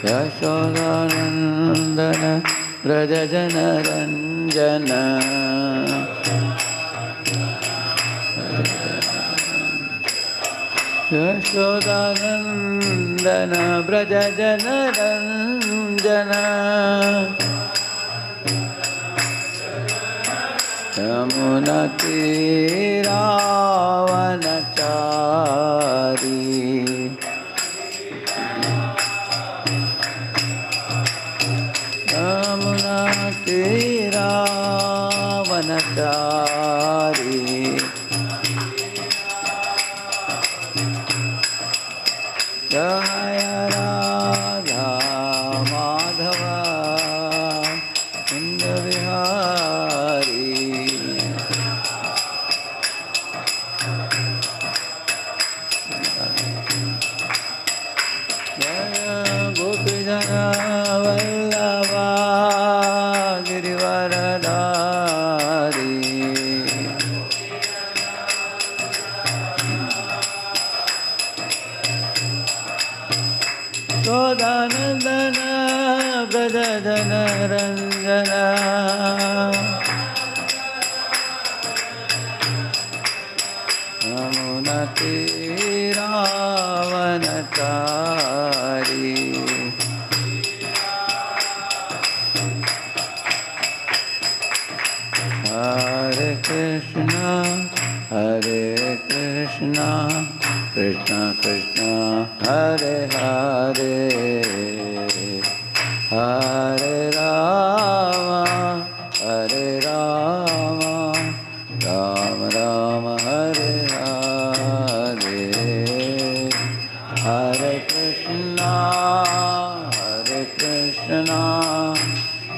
Yashodanandana Vrajajana Ranjana Yashodanandana Vrajajana Ranjana Yamuna Tiravanachari Yamuna Tiravanachari Jaya Radha Madhava Kunda Vihari Jaya Gopijana Vallabha Girivaradari Sodanandana Brajajana Ranjana Yamuna Tiravanachari Hare Krishna Krishna Krishna Hare Hare Hare Rama Rama Rama Hare Hare Hare Krishna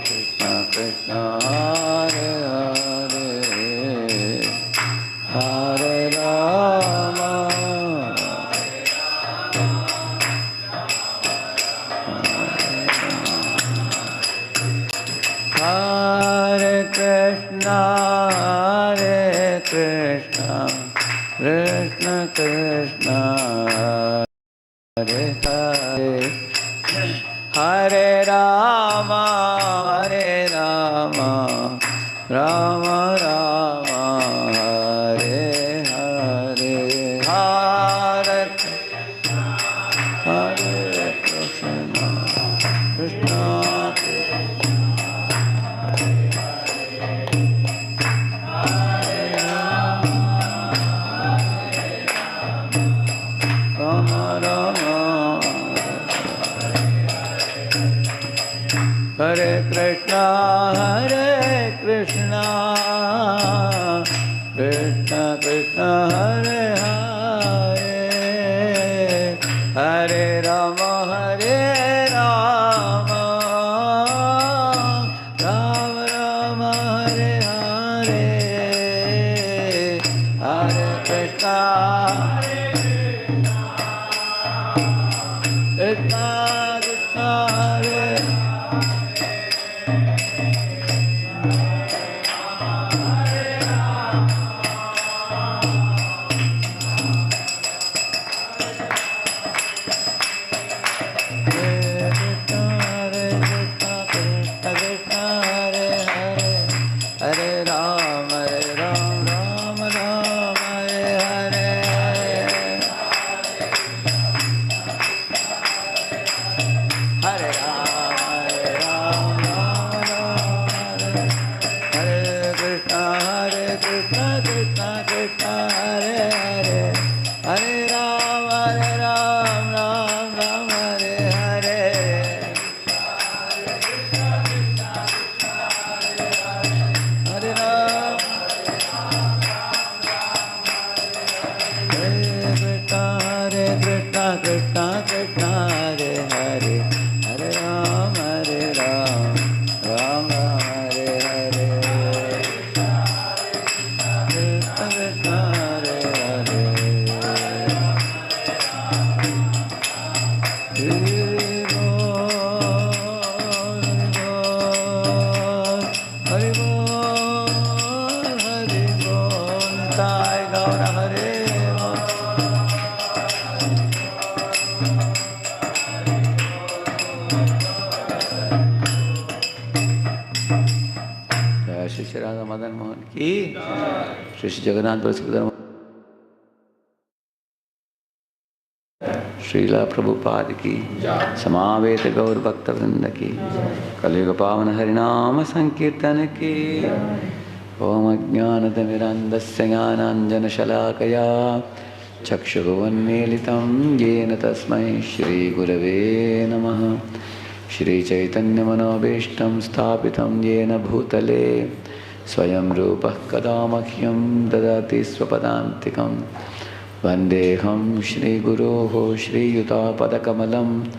Krishna Krishna Hare Hare Hare Rama Hare Krishna Krishna Krishna Hare Hare Hare Rama Rama Rama Hare Hare Hare Krishna Krishna Hare Krishna Krishna Krishna Hare Hare Hare Rama Rama Rama Hare Hare Hare Krishna Krishna Hare Madan Mohan ki, Shri Shri Jagannath Baladev Srila Prabhupada ki, Samaveta Gaur Bhakta Vrinda ki, Kaliyuga Pavana Harinama Sankirtana ki, Om Ajnanatimirandasya Jnananjana Shalakaya Chakshuvannilitam Yena Tasmai Shri Gurave Namaha Shri Chaitanya Manobishtam Sthapitam Yena Bhutale Swayam Rupah Kadamakyam Dadati Swapadantikam Vandeham Shri Guruho Shri Yuta Padakamalam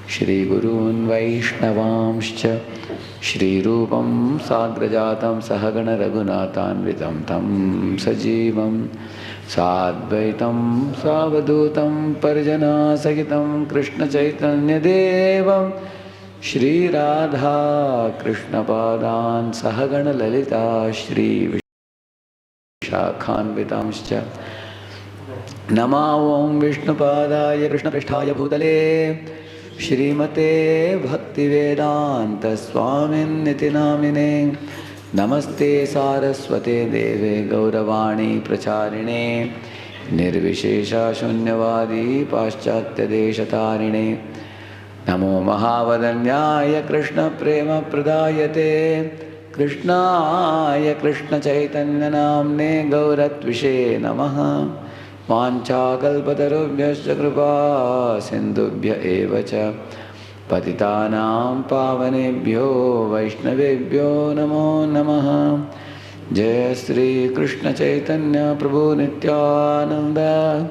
Shri Gurun Vaishnavamscha Shri Rupam Sagrajatam Sahagana Raghunathanvitam Tam Sajivam Sadvaitam Savadutam Parjana Sahitam Krishna Chaitanya Devam Shri Radha Krishna Padan Sahagana Lalita Shri Vishakhanvitamscha Nama Om Vishnupadaya Krishna Pristhaya Bhutale Shrimate Bhaktivedanta Swamin Niti Namine Namaste Saraswate Deve Gauravani Pracharine Nirvishesha Shunyavadi Paschatya Deshatarine Namo Mahavadanyaya Krishna Prema Pradayate Krishnaya Krishna Chaitanya Namne Gauratvishe Namaha Vanchakalpatarubhyascha kripa sindubhya evacha Patitanam pavanebhyo vaishnavebhyo namo namaha Jai Sri Krishna Chaitanya Prabhu Nityananda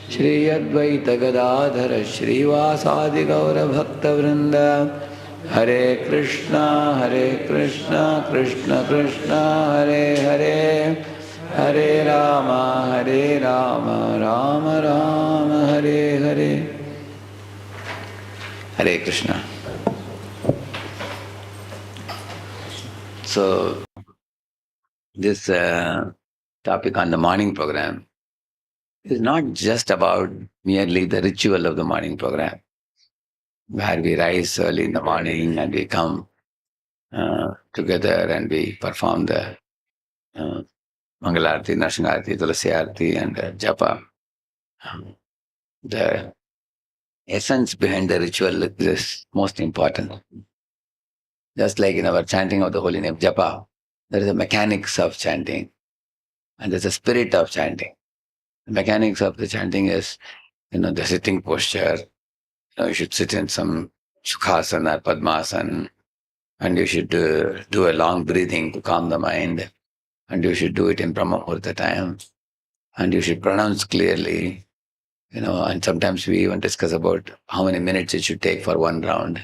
Shri Advaita Gadadhara Shri Vasadi Gaura Bhakta Vrinda Hare Krishna Krishna Krishna Hare Hare Hare Rama, Rama Rama, Hare Hare. Hare Krishna. So, this topic on the morning program is not just about merely the ritual of the morning program, where we rise early in the morning and we come together and we perform the Mangalarti, Narshingarti, Tulasiarti and Japa. The essence behind the ritual is most important. Just like in our chanting of the holy name japa, there is a mechanics of chanting and there's a spirit of chanting. The mechanics of the chanting is, the sitting posture. You should sit in some sukhasana or padmasana, and you should do a long breathing to calm the mind, and you should do it in Brahma Muhurta time, and you should pronounce clearly, and sometimes we even discuss about how many minutes it should take for one round,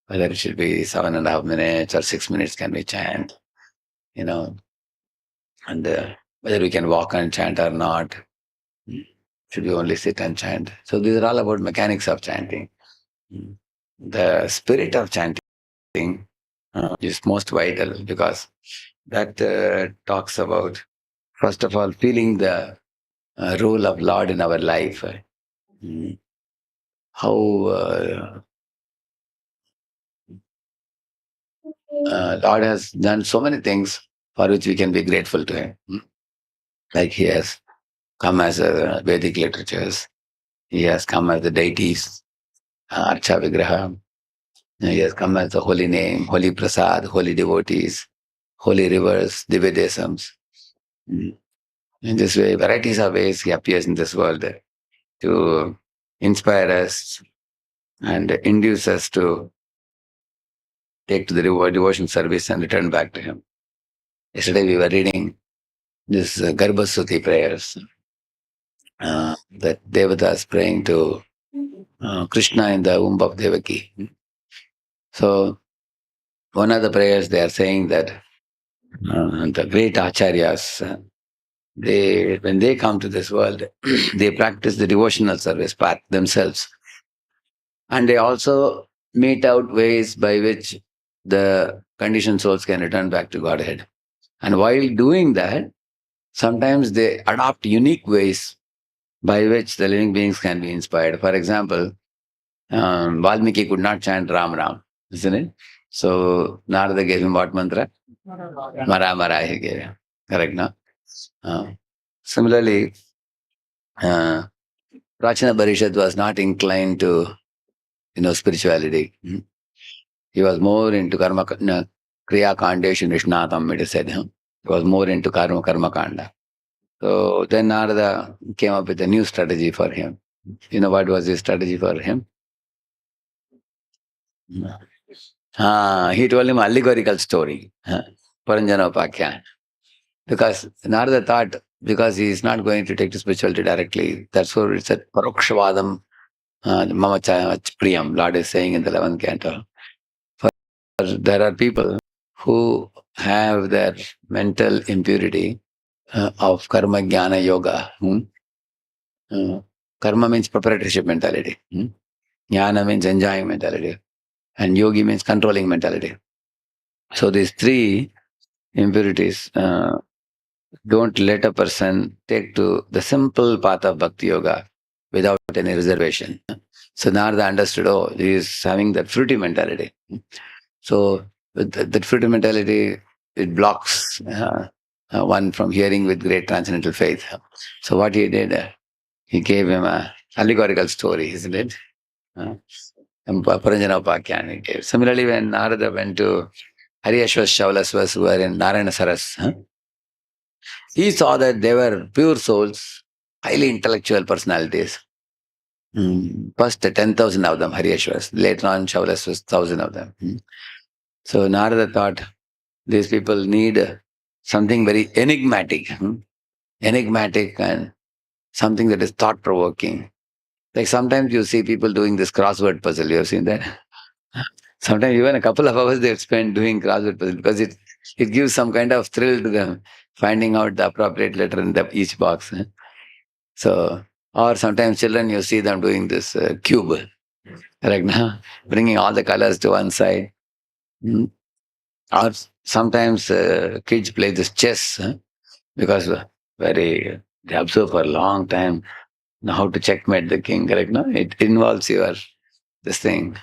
whether it should be 7.5 minutes or 6 minutes can we chant, and whether we can walk and chant or not, should we only sit and chant. So these are all about mechanics of chanting. The spirit of chanting is most vital because that talks about, first of all, feeling the role of Lord in our life. How Lord has done so many things for which we can be grateful to Him. Like He has come as a Vedic literatures, He has come as the deities, Archa Vigraha, He has come as the holy name, holy prasad, holy devotees, holy rivers, Divya Desams. In this way, varieties of ways He appears in this world to inspire us and induce us to take to the devotion service and return back to Him. Yesterday we were reading this Garbhasuti prayers that Devatas praying to Krishna in the womb of Devaki. So one of the prayers they are saying that the great acharyas, when they come to this world, they practice the devotional service path themselves. And they also mete out ways by which the conditioned souls can return back to Godhead. And while doing that, sometimes they adopt unique ways by which the living beings can be inspired. For example, Valmiki could not chant Ram Ram, isn't it? So Narada gave him what mantra? Mara Mara he gave him. Correct, no? Similarly, uh, Prachina Parishad was not inclined to, spirituality. He was more into karma, no, kriya kandeshu nishnatam, it is said. He was more into karma kanda. So then Narada came up with a new strategy for him. You know what was his strategy for him? He told him allegorical story, Paranjanopakya. Because Narada thought, because he is not going to take to spirituality directly, that's why it's a parokshvadam, mama priyam, Lord is saying in the 11th canto. For there are people who have their mental impurity of karma jnana yoga. Karma means proprietorship mentality. Jnana means enjoying mentality. And yogi means controlling mentality. So these three impurities don't let a person take to the simple path of bhakti yoga without any reservation. So Narada understood, he is having that fruity mentality. So with that fruity mentality, it blocks one from hearing with great transcendental faith. So what he did, he gave him a allegorical story, isn't it? Paranjanopakyan he gave. Similarly, when Narada went to Haryashwas, Shaulaswas, who were in Narayana Saras, he saw that they were pure souls, highly intellectual personalities. First, 10,000 of them, Haryashwas. Later on, Shaulaswas, 1,000 of them. So Narada thought, these people need something very enigmatic. Enigmatic and something that is thought-provoking. Like sometimes you see people doing this crossword puzzle. You have seen that? Sometimes even a couple of hours they spend doing crossword puzzle because it gives some kind of thrill to them, finding out the appropriate letter in each box. So, or sometimes children, you see them doing this cube, correct? Now, bringing all the colors to one side. Or sometimes kids play this chess because they observe for a long time know how to checkmate the king, correct? No, it involves your this thing,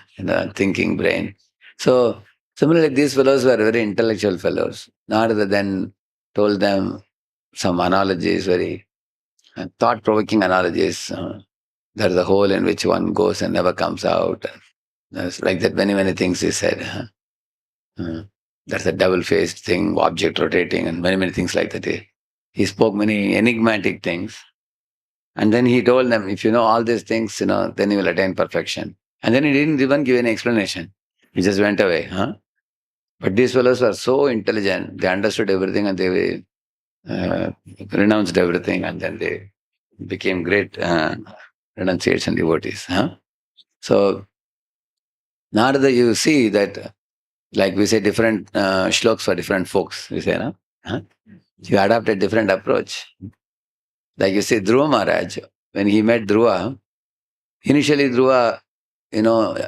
thinking brain. So similarly, these fellows were very intellectual fellows. Narada then told them some analogies, very thought-provoking analogies. There's a hole in which one goes and never comes out. There's like that many things he said. That's a double-faced thing, object rotating, and many things like that. He spoke many enigmatic things. And then he told them, if you know all these things, then you will attain perfection. And then he didn't even give any explanation. He just went away. But these fellows were so intelligent. They understood everything and they renounced everything. And then they became great renunciates and devotees. So Narada, you see that, like we say, different shloks for different folks. We say, no? You adopt a different approach. Like you say, Dhruva Maharaj, when he met Dhruva, initially Dhruva,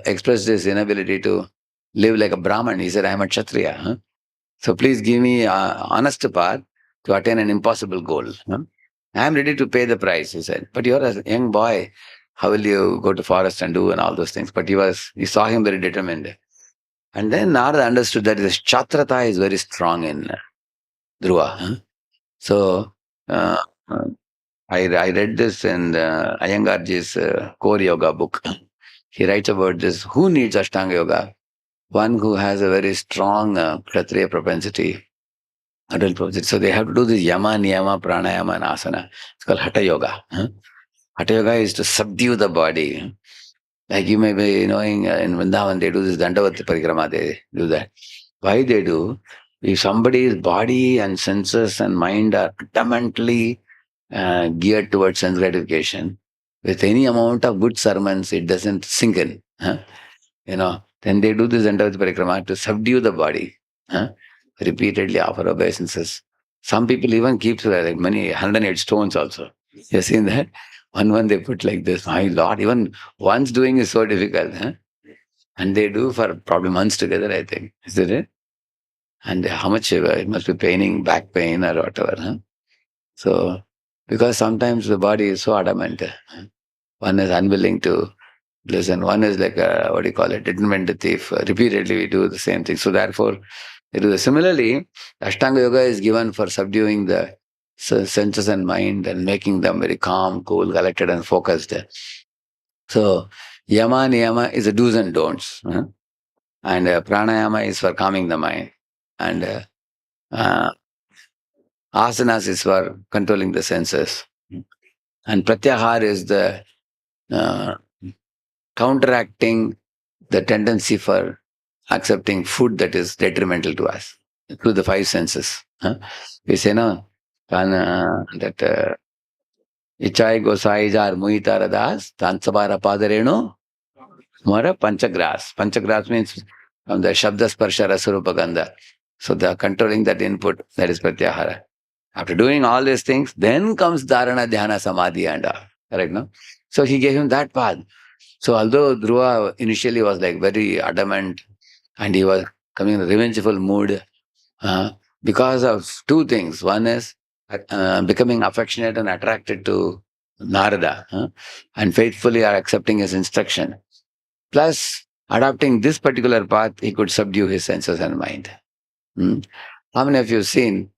expressed his inability to live like a Brahman. He said, I am a Kshatriya. So please give me an honest path to attain an impossible goal. I am ready to pay the price, he said. But you're a young boy. How will you go to forest and do and all those things? But he saw him very determined. And then Narada understood that this Kshatrata is very strong in Dhruva. So I read this in Iyengarji's Core Yoga book. He writes about this. Who needs Ashtanga Yoga? One who has a very strong Kshatriya propensity, adult propensity. So they have to do this Yama, Niyama, Pranayama, and Asana. It's called Hatha Yoga. Hatha Yoga is to subdue the body. Like you may be knowing in Vrindavan, they do this Dandavati Parikrama, they do that. Why they do? If somebody's body and senses and mind are adamantly geared towards sense gratification, with any amount of good sermons, it doesn't sink in. Then they do this Dandavati Parikrama to subdue the body. Repeatedly offer obeisances. Some people even keep like many 108 stones also. You've seen that? One they put like this. My Lord, even once doing is so difficult. And they do for probably months together, I think. Is that it? And how much it must be paining, back pain or whatever. So, because sometimes the body is so adamant, one is unwilling to listen. One is like a, what do you call it, determined thief. Repeatedly we do the same thing. So therefore, it is similarly, Ashtanga Yoga is given for subduing the senses and mind and making them very calm, cool, collected, and focused. So yama niyama is a do's and don'ts, and pranayama is for calming the mind, and uh, asanas is for controlling the senses, and pratyahar is the uh, counteracting the tendency for accepting food that is detrimental to us through the five senses. We say no, that ichai gosai jar muitara das tansabara padareno mara panchagras. Panchagras means from the shabda sparsha rasarupa gandha. So the controlling that input, that is pratyahara. After doing all these things, then comes dharana, dhyana, samadhi and all. Correct, no? So he gave him that path. So although Dhruva initially was like very adamant and he was coming in a revengeful mood, because of two things. One is becoming affectionate and attracted to Narada, and faithfully are accepting his instruction. Plus, adopting this particular path, he could subdue his senses and mind. How many of you have seen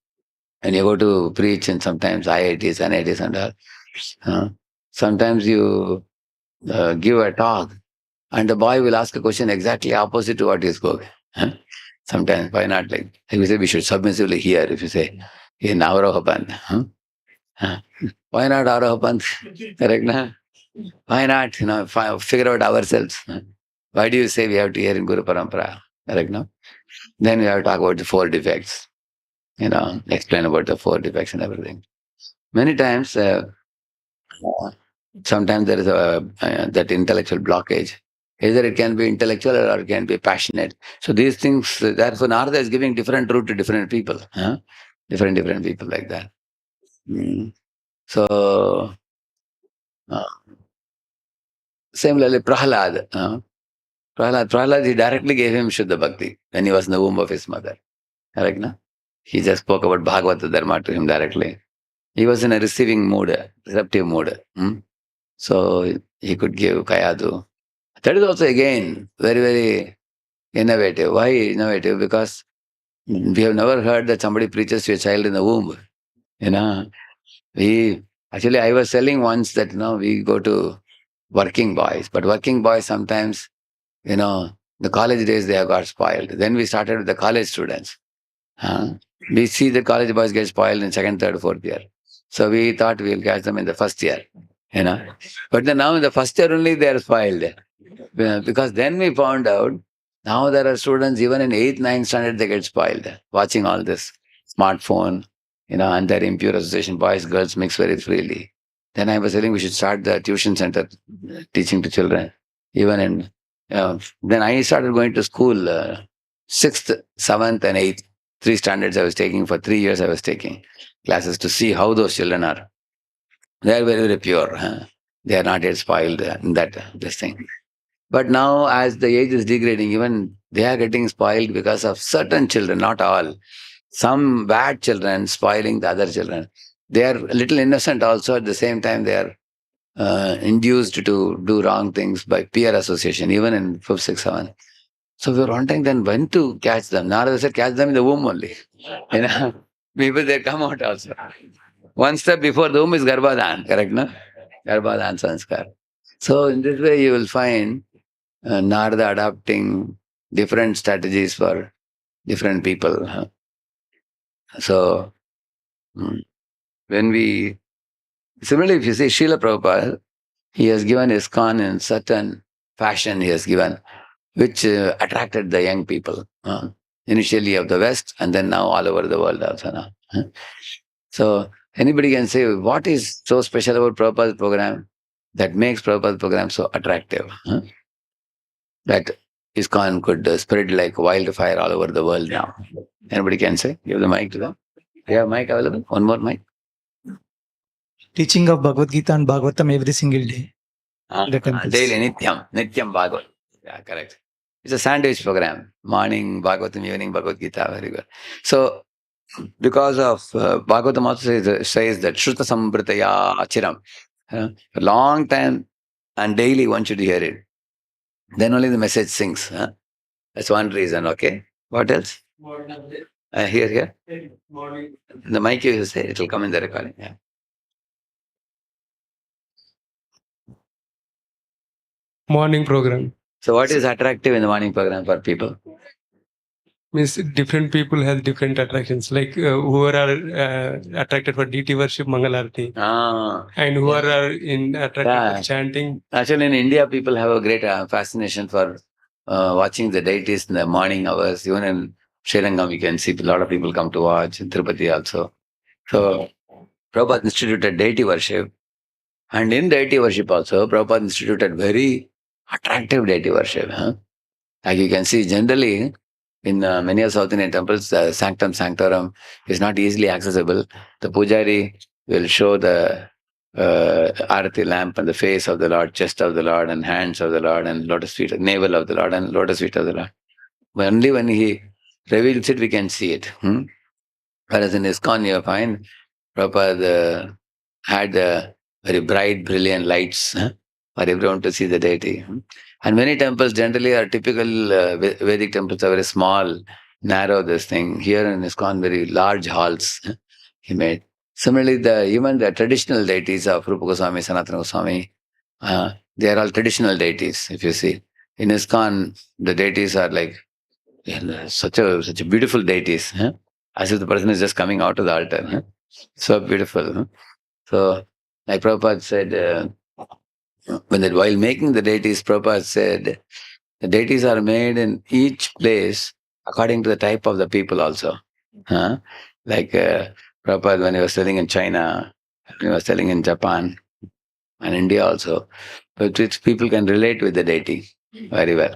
when you go to preach and sometimes IITs, NITs and all, sometimes you give a talk and the boy will ask a question exactly opposite to what he spoke. Sometimes, why not? Like we say, we should submissively hear. If you say, in Avarohapan, why not Avarohapan? Correct, na? Why not? Figure out ourselves. Why do you say we have to hear in Guru Parampara? Correct, no? Then we have to talk about the four defects. Explain about the four defects and everything. Many times, sometimes there is that intellectual blockage. Either it can be intellectual or it can be passionate. So these things, therefore Narada is giving different route to different people. Different people like that. So, similarly, Prahlad. Prahlad, he directly gave him Shuddha Bhakti when he was in the womb of his mother. Correct, no? He just spoke about Bhagavata Dharma to him directly. He was in a receiving mood, receptive mood. So he could give Kayadu. That is also again very, very innovative. Why innovative? Because we have never heard that somebody preaches to a child in the womb. I was telling once that we go to working boys, but working boys sometimes, the college days they have got spoiled. Then we started with the college students. We see the college boys get spoiled in second, third, fourth year. So we thought we'll catch them in the first year. But then now in the first year only they are spoiled. Because then we found out now there are students even in 8th, 9th standard they get spoiled watching all this smartphone, and their impure association, boys, girls mix very freely. Then I was telling we should start the tuition center teaching to children. Even in then I started going to school 6th, 7th and 8th. 3 standards I was taking for 3 years. I was taking classes to see how those children are. They are very, very pure. They are not yet spoiled in this thing. But now, as the age is degrading, even they are getting spoiled because of certain children, not all. Some bad children spoiling the other children. They are a little innocent also. At the same time, they are induced to do wrong things by peer association, even in 5th, 6th, 7th. So we were wondering then when to catch them. Narada said, catch them in the womb only. Maybe they come out also. One step before the womb is Garbhadan, correct, no? Garbhadan Sanskar. So in this way, you will find Narada adopting different strategies for different people. So, similarly, if you see Srila Prabhupada, he has given ISKCON in certain fashion, he has given, which attracted the young people, initially of the West and then now all over the world also now. So, anybody can say, what is so special about Prabhupada's program that makes Prabhupada's program so attractive? That ISKCON could spread like wildfire all over the world now. Anybody can say? Give the mic to them. Do you have mic available? One more mic. Teaching of Bhagavad Gita and Bhagavatam every single day. Daily, Nityam Bhagavat. Yeah, correct. It's a sandwich program. Morning Bhagavatam, evening Bhagavad Gita. Very good. So, because of Bhagavatam also says that Shruta Sambritaya Achiram. A long time and daily one should hear it. Then only the message sinks. Huh? That's one reason. Okay. What else? Here. The mic you say, it will come in the recording. Yeah. Morning program So what is attractive in the morning program for people? means different people have different attractions. Like who are attracted for deity worship, Mangalarti, and who are in attracted for chanting. Actually, in India, people have a great fascination for watching the deities in the morning hours. Even in Sri Lanka, we can see a lot of people come to watch. In Tirupati also. So Prabhupada instituted deity worship. And in deity worship also, Prabhupada instituted very attractive deity worship. Huh? Like you can see generally in many of South Indian temples, the sanctum sanctorum is not easily accessible. The pujari will show the arati lamp and the face of the Lord, chest of the Lord, and hands of the Lord, and lotus feet, navel of the Lord, and lotus feet of the Lord. But only when he reveals it, we can see it. Whereas in ISKCON, you find Prabhupada had very bright, brilliant lights for everyone to see the deity. And many temples generally are typical Vedic temples are very small, narrow, this thing. Here in ISKCON, very large halls he made. Similarly, even the traditional deities of Rupa Goswami, Sanatana Goswami, they are all traditional deities, if you see. In ISKCON, the deities are like such a beautiful deities, as if the person is just coming out of the altar. So beautiful. So, like Prabhupada said, while making the deities, Prabhupada said, the deities are made in each place according to the type of the people also. Huh? Like Prabhupada, when he was selling in China, when he was selling in Japan and India also, but which people can relate with the deity very well.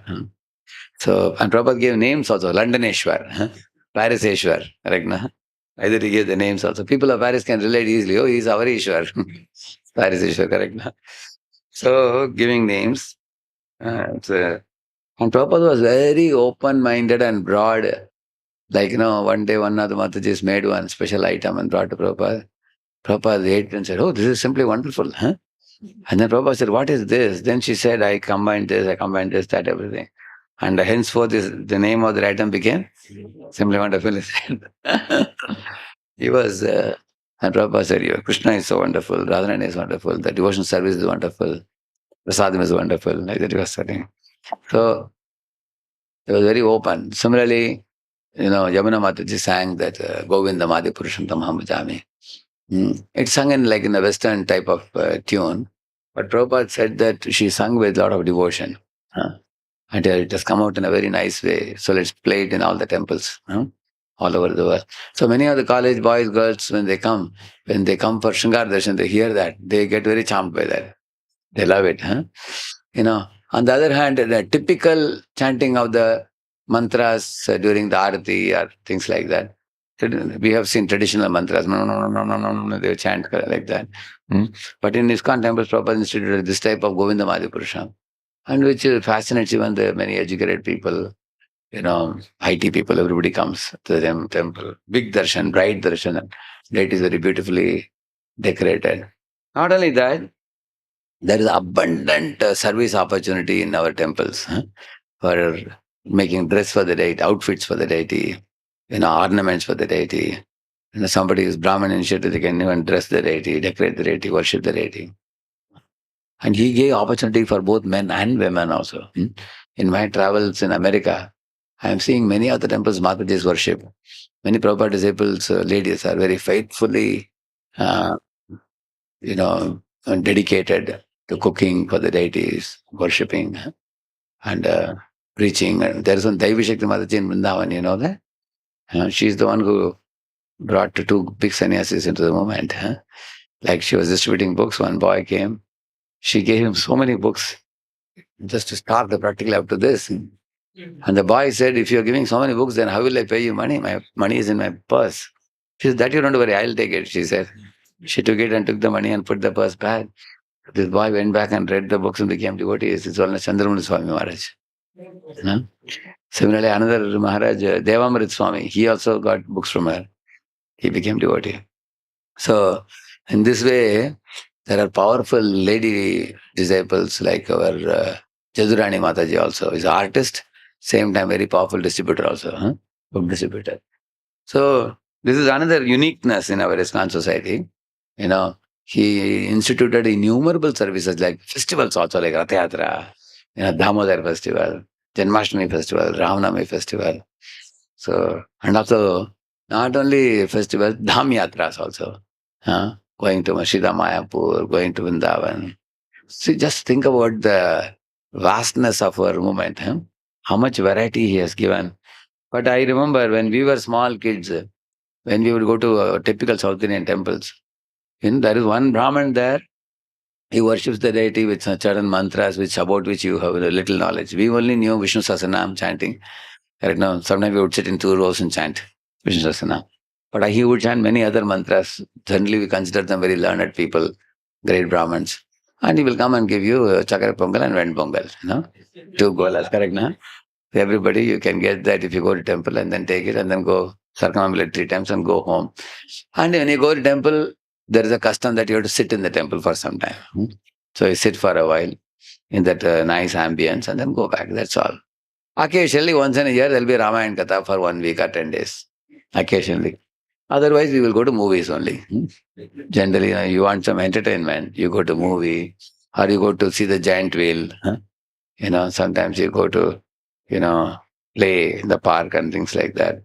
So, and Prabhupada gave names also, Londoneshwar, Pariseshwar, correct? Na? Either he gave the names also. People of Paris can relate easily. Oh, he's our Ishwar. Pariseshwar, correct? Na? So, giving names. And Prabhupada was very open-minded and broad. Like, one day one of the Mataji's made one special item and brought to Prabhupada. Prabhupada ate it and said, oh, this is simply wonderful. Huh? And then Prabhupada said, what is this? Then she said, I combined this, that, everything. And henceforth, the name of the item became simply wonderful. He was, and Prabhupada said, Krishna is so wonderful, Radharani is wonderful, the devotional service is wonderful, prasadam is wonderful, like that he was saying. So, it was very open. Similarly, Yamuna Mataji sang that Govinda Madhi Purushantam Bhajami. It's sung in a Western type of tune, but Prabhupada said that she sung with a lot of devotion. And it has come out in a very nice way. So let's play it in all the temples, all over the world. So many of the college boys, girls, when they come for Shringar Darshan, they hear that. They get very charmed by that. They love it. On the other hand, the typical chanting of the mantras during the arati or things like that. We have seen traditional mantras. No, no, no, no, no, no, no. They chant like that. But in ISKCON temples, Prabhupada instituted this type of Govinda Madhi Purusham, and which fascinates even the many educated people, IT people, everybody comes to the temple. Big darshan, bright darshan, and it is very beautifully decorated. Not only that, there is abundant service opportunity in our temples for making dress for the deity, outfits for the deity, ornaments for the deity. Somebody is Brahmin initiated, they can even dress the deity, decorate the deity, worship the deity. And he gave opportunity for both men and women also. In my travels in America, I am seeing many of the temples Mataji's worship. Many Prabhupada disciples, ladies, are very faithfully, dedicated to cooking for the deities, worshipping and preaching. And there is one Daivi Shakti Mataji in Vrindavan, you know that? She's the one who brought two big sannyasis into the movement. Like she was distributing books, one boy came. She gave him so many books just to start the practical up to this. And the boy said, if you're giving so many books, then how will I pay you money? My money is in my purse. She said, that you don't worry, I'll take it, she said. She took it and took the money and put the purse back. This boy went back and read the books and became devotee. It's all Chandramani Swami Maharaj. Similarly, another Maharaj, Devamrit Swami, he also got books from her. He became devotee. So, in this way, there are powerful lady disciples like our Jadurani Mataji also is an artist, same time very powerful distributor also, book distributor. So this is another uniqueness in our ISKCON society. He instituted innumerable services like festivals also, like Rath Yatra, Damodar festival, Janmashtami festival, Ramanami festival. So, and also not only festivals, Dham Yatras also. Going to Mashida Mayapur, going to Vrindavan. See, just think about the vastness of our movement. How much variety he has given. But I remember when we were small kids, when we would go to typical South Indian temples, there is one Brahman there. He worships the deity with certain mantras, about which you have a little knowledge. We only knew Vishnu Sahasranam chanting. Right now, sometimes we would sit in 2 rows and chant Vishnu Sahasranam. But he would chant many other mantras. Generally, we consider them very learned people, great Brahmins. And he will come and give you Chakra Pongal and Vend Pongal. 2 golas, correct? Na? Everybody, you can get that if you go to temple and then take it and then go circumambulate 3 times and go home. And when you go to temple, there is a custom that you have to sit in the temple for some time. So you sit for a while in that nice ambience and then go back. That's all. Occasionally, once in a year, there will be Ramayana Katha for 1 week or 10 days. Occasionally. Otherwise, we will go to movies only. Generally, you want some entertainment, you go to movie or you go to see the giant wheel. Sometimes you go to, play in the park and things like that.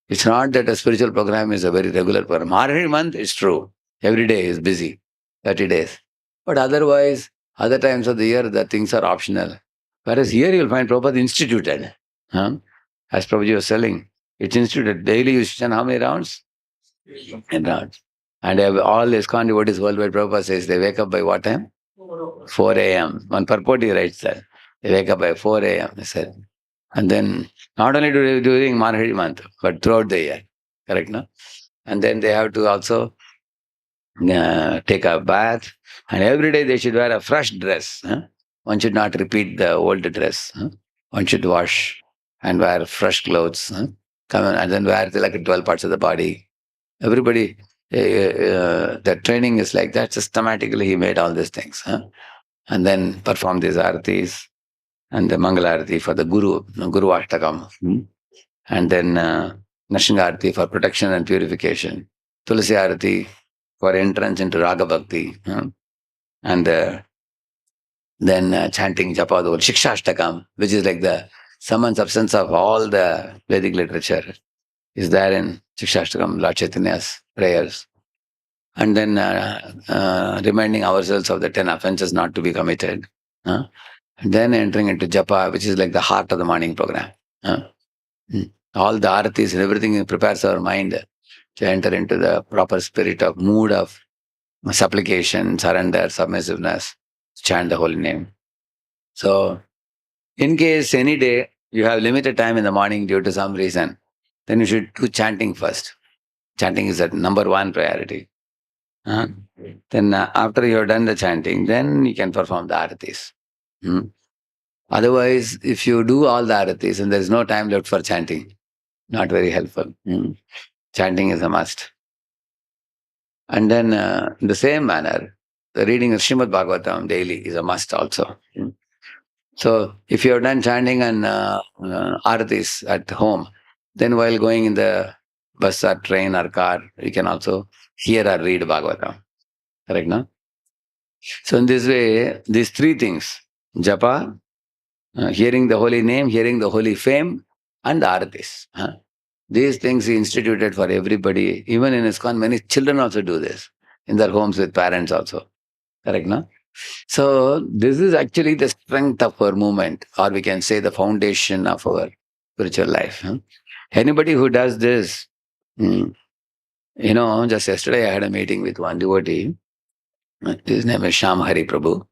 It's not that a spiritual program is a very regular program. Every month, it's true. Every day is busy, 30 days. But otherwise, other times of the year, the things are optional. Whereas here you'll find Prabhupada instituted. As Prabhuji was telling, it's instituted. Daily you chant how many rounds? 10 rounds. And all ISKCON devotees worldwide, Prabhupada says they wake up by what time? 4 a.m. One purport he writes that. They wake up by 4 a.m. He said. And then not only during Marhari month, but throughout the year. Correct, no? And then they have to also take a bath. And every day they should wear a fresh dress. One should not repeat the old dress. One should wash and wear fresh clothes. Come and then wear like 12 parts of the body. Everybody, the training is like that. Systematically, he made all these things. And then perform these aratis and the Mangalarati for the Guru Ashtakam. And then Nashingarati for protection and purification. Tulasi Arati for entrance into Raga Bhakti. And then chanting japa, the whole Shikshashtakam, which is like the sum and substance of all the Vedic literature, is there in Shikshashtakam, Lord Chaitanya's prayers. And then reminding ourselves of the 10 offenses not to be committed. And then entering into japa, which is like the heart of the morning program. All the aratis and everything prepares our mind to enter into the proper spirit of mood of supplication, surrender, submissiveness, chant the holy name. So, in case any day you have limited time in the morning due to some reason, then you should do chanting first. Chanting is the number 1 priority. Then after you have done the chanting, then you can perform the aratis. Otherwise, if you do all the aratis and there is no time left for chanting, not very helpful. Chanting is a must. And then in the same manner, the reading of Srimad Bhagavatam daily is a must also. So if you have done chanting and aratis at home, then while going in the bus or train or car, you can also hear or read Bhagavatam. Correct, no? So in this way, these 3 things, japa, hearing the holy name, hearing the holy fame, and the aratis. These things he instituted for everybody. Even in ISKCON, many children also do this in their homes with parents also. Correct, no? So this is actually the strength of our movement, or we can say the foundation of our spiritual life. Anybody who does this, just yesterday I had a meeting with one devotee. His name is Shyam Hari Prabhu,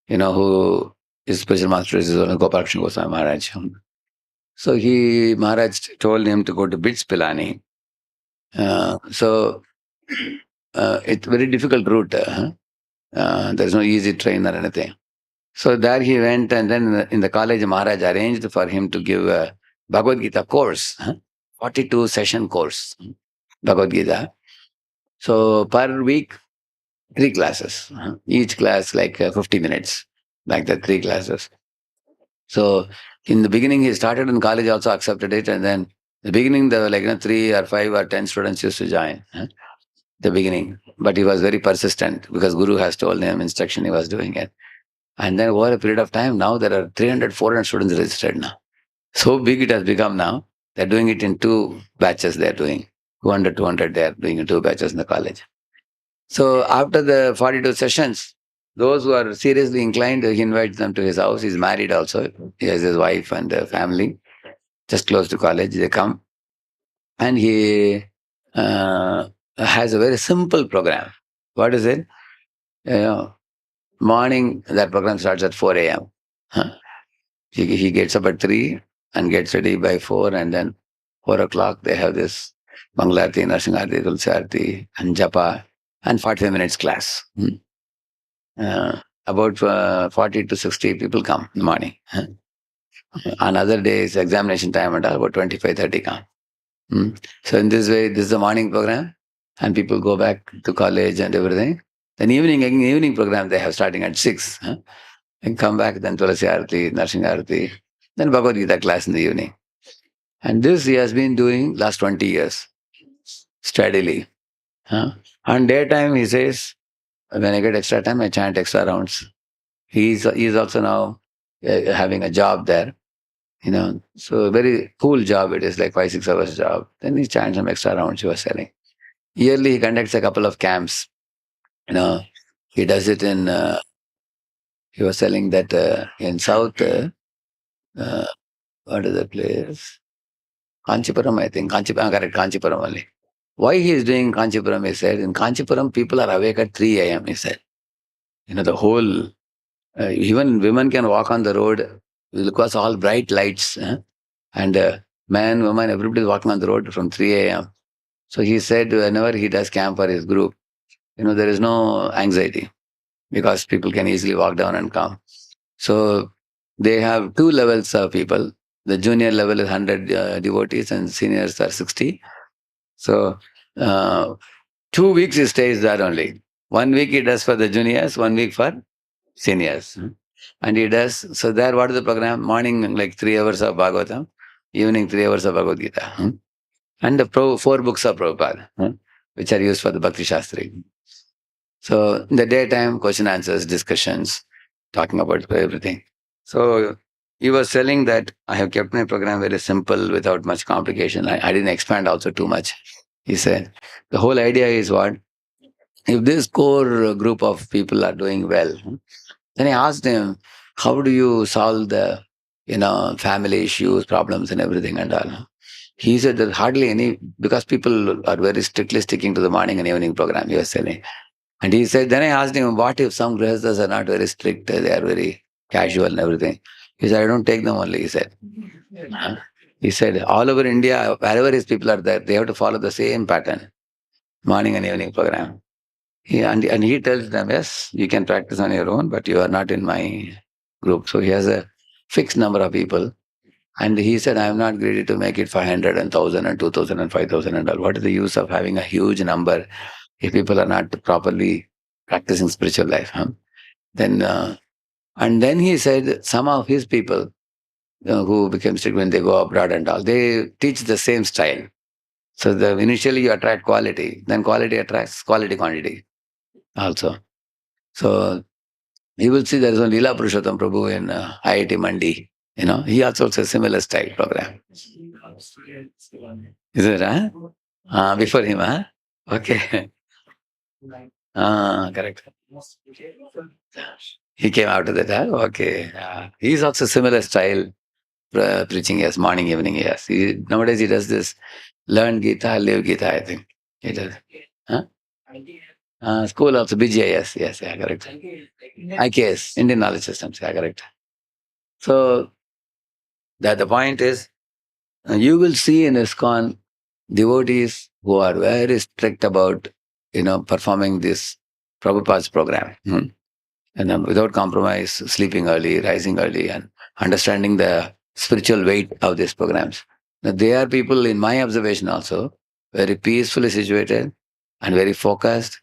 who is spiritual master is Gopal Krishna Goswami Maharaj. So Maharaj told him to go to Bits Pilani. So it's very difficult route. There's no easy train or anything. So there he went, and then in the college, Maharaj arranged for him to give a Bhagavad Gita course, 42 session course, Bhagavad Gita. So per week, 3 classes, each class like 50 minutes, like the 3 classes. So in the beginning, he started in college, also accepted it. And then in the beginning, there were like 3 or 5 or 10 students used to join. The beginning. But he was very persistent because Guru has told him instruction, he was doing it. And then over a period of time, now there are 300, 400 students registered now. So big it has become now. They're doing it in 2 batches. They're doing 200, 200. They're doing in 2 batches in the college. So after the 42 sessions, those who are seriously inclined, he invites them to his house. He's married also. He has his wife and family just close to college. They come and he has a very simple program. What is it? Morning, that program starts at 4 a.m. He gets up at 3 and gets ready by 4, and then 4 o'clock they have this Mangalarti, Narsingharti, Tulsiarti, and Japa, and 45 minutes class. About 40 to 60 people come in the morning. On other days, examination time and all, about 25, 30 come. So in this way, this is the morning program, and people go back to college and everything. Then evening program they have starting at 6. And come back, then Tulasi Arati, Narsing Arati, then Bhagavad Gita class in the evening. And this he has been doing last 20 years, steadily. On daytime, he says, when I get extra time, I chant extra rounds. He's also now having a job there, So a very cool job it is, like 5, 6 hours job. Then he chants some extra rounds he was selling. Yearly, he conducts a couple of camps. He does it in, he was selling that in South, what is the place? Kanchipuram, I think. Correct, Kanchipuram only. Why he is doing Kanchipuram, he said, in Kanchipuram, people are awake at 3 a.m., he said. The whole, even women can walk on the road because all bright lights. And man, woman, everybody is walking on the road from 3 a.m. So he said, whenever he does camp for his group, there is no anxiety because people can easily walk down and come. So they have 2 levels of people. The junior level is 100 devotees and seniors are 60. So 2 weeks he stays there only. 1 week he does for the juniors, 1 week for seniors. And he does, so there what is the program? Morning like 3 hours of Bhagavatam, evening 3 hours of Bhagavad Gita. And the 4 books of Prabhupada, which are used for the Bhakti Shastri. So in the daytime, question answers, discussions, talking about everything. So he was telling that I have kept my program very simple without much complication. I didn't expand also too much. He said, the whole idea is what? If this core group of people are doing well, then I asked him, how do you solve the, family issues, problems and everything and all? He said there's hardly any, because people are very strictly sticking to the morning and evening program, he was saying. And he said, then I asked him, what if some grihasthas are not very strict, they are very casual and everything? He said, I don't take them only, he said. He said, all over India, wherever his people are there, they have to follow the same pattern, morning and evening program. And he tells them, yes, you can practice on your own, but you are not in my group. So he has a fixed number of people. And he said, I am not ready to make it 500 and 1,000 and 2,000 and 5,000 and all. What is the use of having a huge number if people are not properly practicing spiritual life? Then, and then he said, some of his people who became strict when they go abroad and all, they teach the same style. So initially you attract quality, then quality attracts quality quantity also. So you will see there is one Leela Purushottam Prabhu in IIT Mandi. He also has a similar style program. Is it, before him, Okay. Correct. He came out of that, Okay. He's also similar style preaching, yes, morning, evening, yes. Nowadays he does this, learn Gita, live Gita, I think. He does. School also, BGIS, yes, yeah, correct. IKS, Indian Knowledge Systems, yeah, correct. So, that the point is, you will see in ISKCON devotees who are very strict about, performing this Prabhupada's program. And without compromise, sleeping early, rising early, and understanding the spiritual weight of these programs. Now, they are people, in my observation also, very peacefully situated and very focused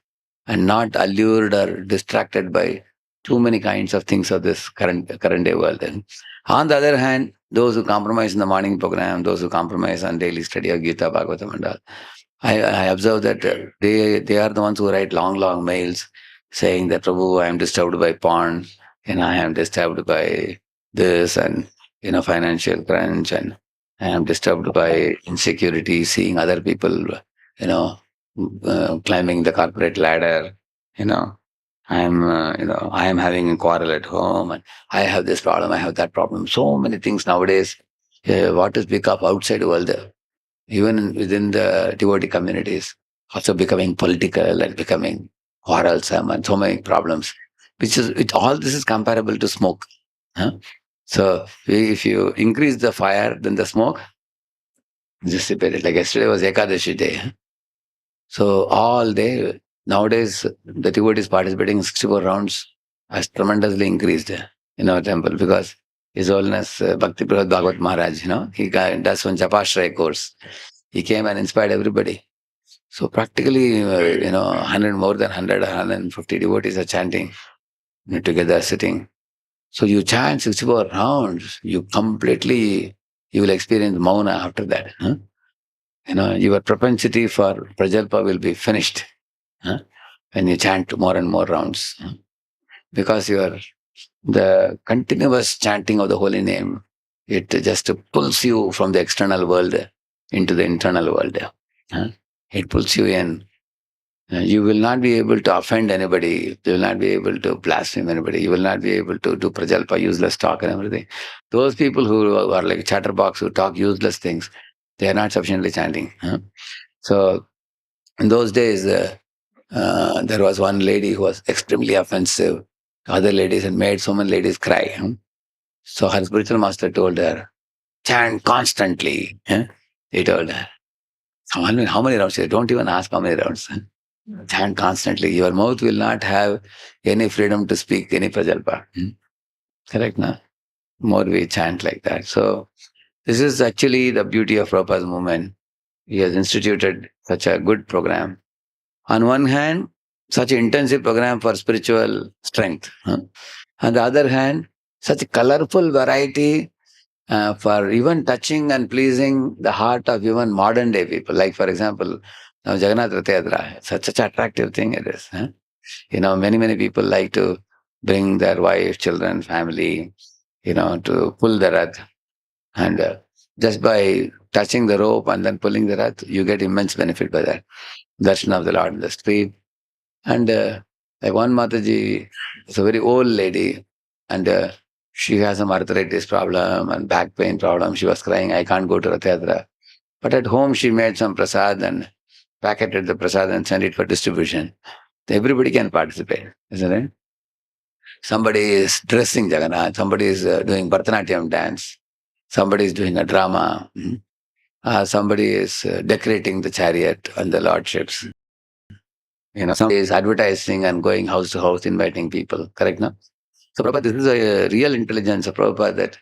and not allured or distracted by too many kinds of things of this current day world. And on the other hand, those who compromise in the morning program, those who compromise on daily study of Gita, Bhagavatam and all, I observe that they are the ones who write long mails saying that, Prabhu, I am disturbed by porn, and I am disturbed by this, and financial crunch, and I am disturbed by insecurity, seeing other people, climbing the corporate ladder, I am, I am having a quarrel at home, and I have this problem, I have that problem. So many things nowadays. What is big up outside world, even within the devotee communities, also becoming political and becoming quarrelsome, and so many problems. All this is comparable to smoke. Huh? So if you increase the fire, then the smoke dissipated. Like yesterday was Ekadashi day. So all day, nowadays, the devotees participating in 64 rounds has tremendously increased in our temple, because His Holiness Bhakti Prabhupada Bhagavat Maharaj, he does one Japashray course. He came and inspired everybody. So practically, 100, more than 100 or 150 devotees are chanting together, sitting. So you chant 64 rounds, you will experience mauna after that. Huh? Your propensity for prajalpa will be finished when you chant more and more rounds. Because the continuous chanting of the holy name, it just pulls you from the external world into the internal world. It pulls you in. You will not be able to offend anybody. You will not be able to blaspheme anybody. You will not be able to do prajalpa, useless talk and everything. Those people who are like chatterbox, who talk useless things, they are not sufficiently chanting. So in those days, there was one lady who was extremely offensive. Other ladies had made so many ladies cry. So her spiritual master told her, chant constantly. He told her. How many rounds? Don't even ask how many rounds. Chant constantly. Your mouth will not have any freedom to speak any prajalpa. Correct, no? More we chant like that. So this is actually the beauty of Prabhupada's movement. He has instituted such a good program. On one hand, such an intensive program for spiritual strength. On the other hand, such a colorful variety for even touching and pleasing the heart of even modern day people. Like, for example, now Jagannath Rath Yatra, such an attractive thing it is. Many people like to bring their wife, children, family, to pull the Rath. And just by touching the rope and then pulling the Rath, you get immense benefit by that. Darshan of the Lord in the street. And like one Mataji is a very old lady, and she has some arthritis problem and back pain problem. She was crying, I can't go to Rath Yatra. But at home, she made some prasad and packeted the prasad and sent it for distribution. Everybody can participate, isn't it? Somebody is dressing Jagannath, somebody is doing Bharatanatyam dance, somebody is doing a drama, somebody is decorating the chariot and the lordships. Somebody is advertising and going house to house, inviting people. Correct, no? So Prabhupada, this is a real intelligence of Prabhupada, that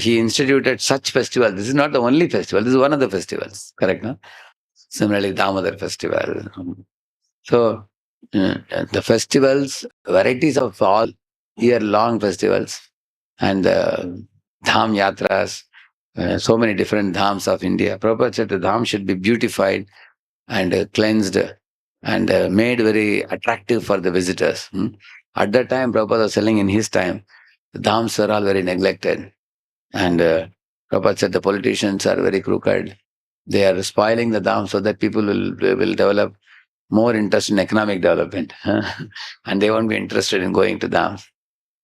he instituted such festival. This is not the only festival. This is one of the festivals. Correct, no? Similarly, Damodar festival. So the festivals, varieties of all year-long festivals, and dham yatras, so many different dhams of India. Prabhupada said the dham should be beautified and cleansed and made very attractive for the visitors. At that time, Prabhupada was telling in his time, the dhams were all very neglected. And Prabhupada said the politicians are very crooked. They are spoiling the dhams so that people will develop more interest in economic development. And they won't be interested in going to dhams.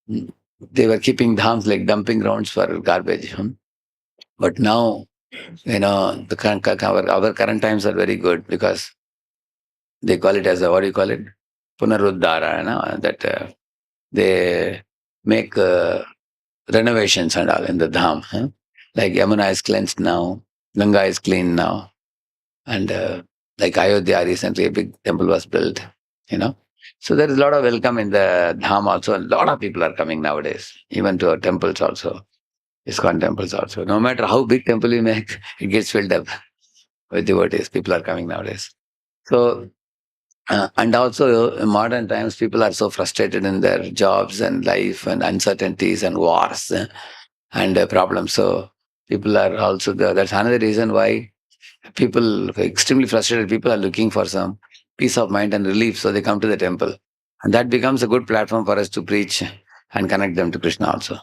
They were keeping dhams like dumping grounds for garbage. But now, our current times are very good, because they call it as what do you call it? Punaruddhara, that they make renovations and all in the dham. Like Yamuna is cleansed now, Ganga is clean now, and like Ayodhya recently a big temple was built, So there is a lot of welcome in the dham also. A lot of people are coming nowadays, even to our temples also, ISKCON temples also. No matter how big temple you make, it gets filled up with devotees. People are coming nowadays. So And also, in modern times, people are so frustrated in their jobs and life and uncertainties and wars and problems. So people are also that's another reason why people, extremely frustrated people, are looking for some peace of mind and relief. So they come to the temple, and that becomes a good platform for us to preach and connect them to Krishna also.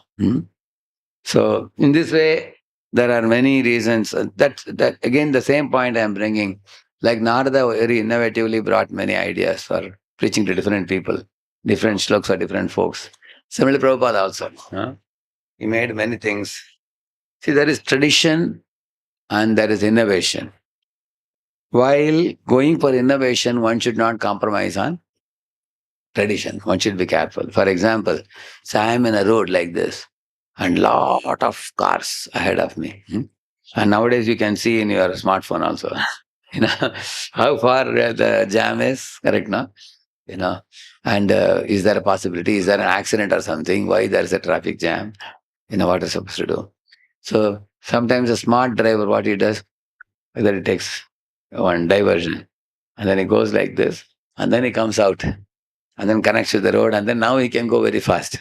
So in this way, there are many reasons. That again, the same point I am bringing. Like Narada very innovatively brought many ideas for preaching to different people, different shloks for different folks. Similarly, Prabhupada also. He made many things. See, there is tradition and there is innovation. While going for innovation, one should not compromise on tradition. One should be careful. For example, say I am in a road like this and lot of cars ahead of me. And nowadays you can see in your smartphone also, you know, how far the jam is, correct, no? You know, and is there a possibility? Is there an accident or something? Why there is a traffic jam? What is supposed to do? So sometimes a smart driver, what he does, whether it takes one diversion, and then he goes like this, and then he comes out, and then connects to the road, and then now he can go very fast.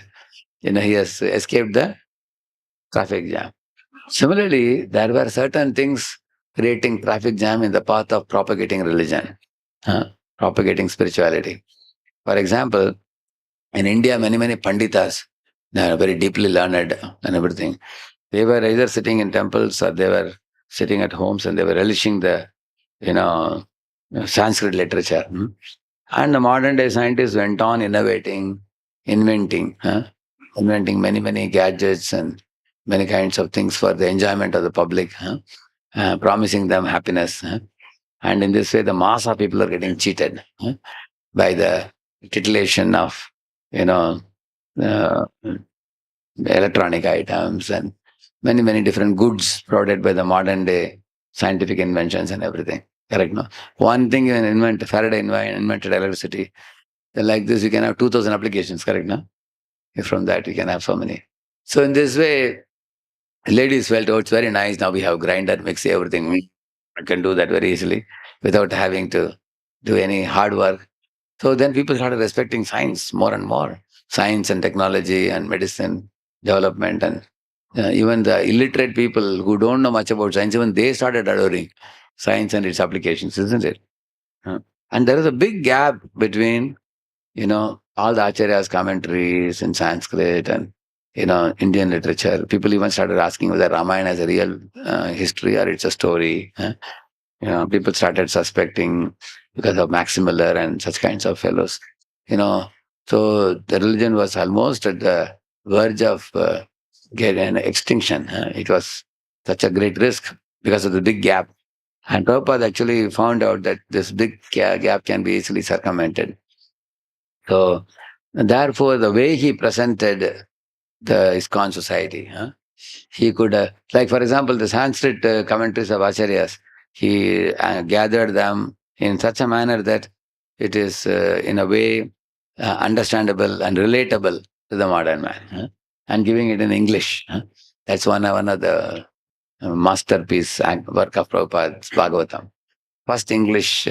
He has escaped the traffic jam. Similarly, there were certain things creating traffic jam in the path of propagating religion, propagating spirituality. For example, in India, many panditas, they are very deeply learned and everything. They were either sitting in temples or they were sitting at homes and they were relishing the, you know, Sanskrit literature. And the modern day scientists went on inventing many gadgets and many kinds of things for the enjoyment of the public, promising them happiness. And in this way, the mass of people are getting cheated by the titillation of, you know, uh, electronic items and many different goods provided by the modern day scientific inventions and everything. Correct, no? One thing Faraday invented electricity. Like this, you can have 2,000 applications, correct, no? From that, you can have so many. So in this way, ladies felt, oh, it's very nice. Now we have grinder, mixer, everything. I can do that very easily without having to do any hard work. So then people started respecting science more and more. Science and technology and medicine development, and even the illiterate people who don't know much about science, even they started adoring science and its applications, isn't it? And there is a big gap between, all the acharyas commentaries in Sanskrit and, Indian literature. People even started asking whether Ramayana is a real history or it's a story. People started suspecting because of Max Miller and such kinds of fellows. So the religion was almost at the verge of getting an extinction. It was such a great risk because of the big gap. And Prabhupada actually found out that this big gap can be easily circumvented. So, therefore, the way he presented the ISKCON society, he could, like for example, the Sanskrit commentaries of Acharyas, he gathered them in such a manner that it is, in a way, understandable and relatable to the modern man, and giving it in English. That's one of the masterpiece work of Prabhupada's Bhagavatam. First English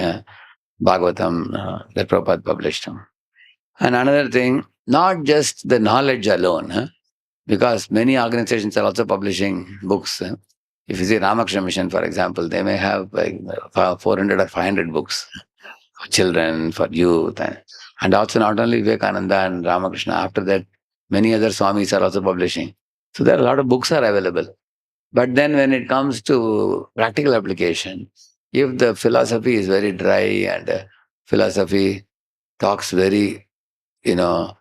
Bhagavatam that Prabhupada published. And another thing, not just the knowledge alone, because many organizations are also publishing books. If you see Ramakrishna Mission, for example, they may have like 400 or 500 books for children, for youth, and also not only Vivekananda and Ramakrishna. After that, many other Swamis are also publishing. So there are a lot of books are available. But then when it comes to practical application, if the philosophy is very dry and philosophy talks very, uh,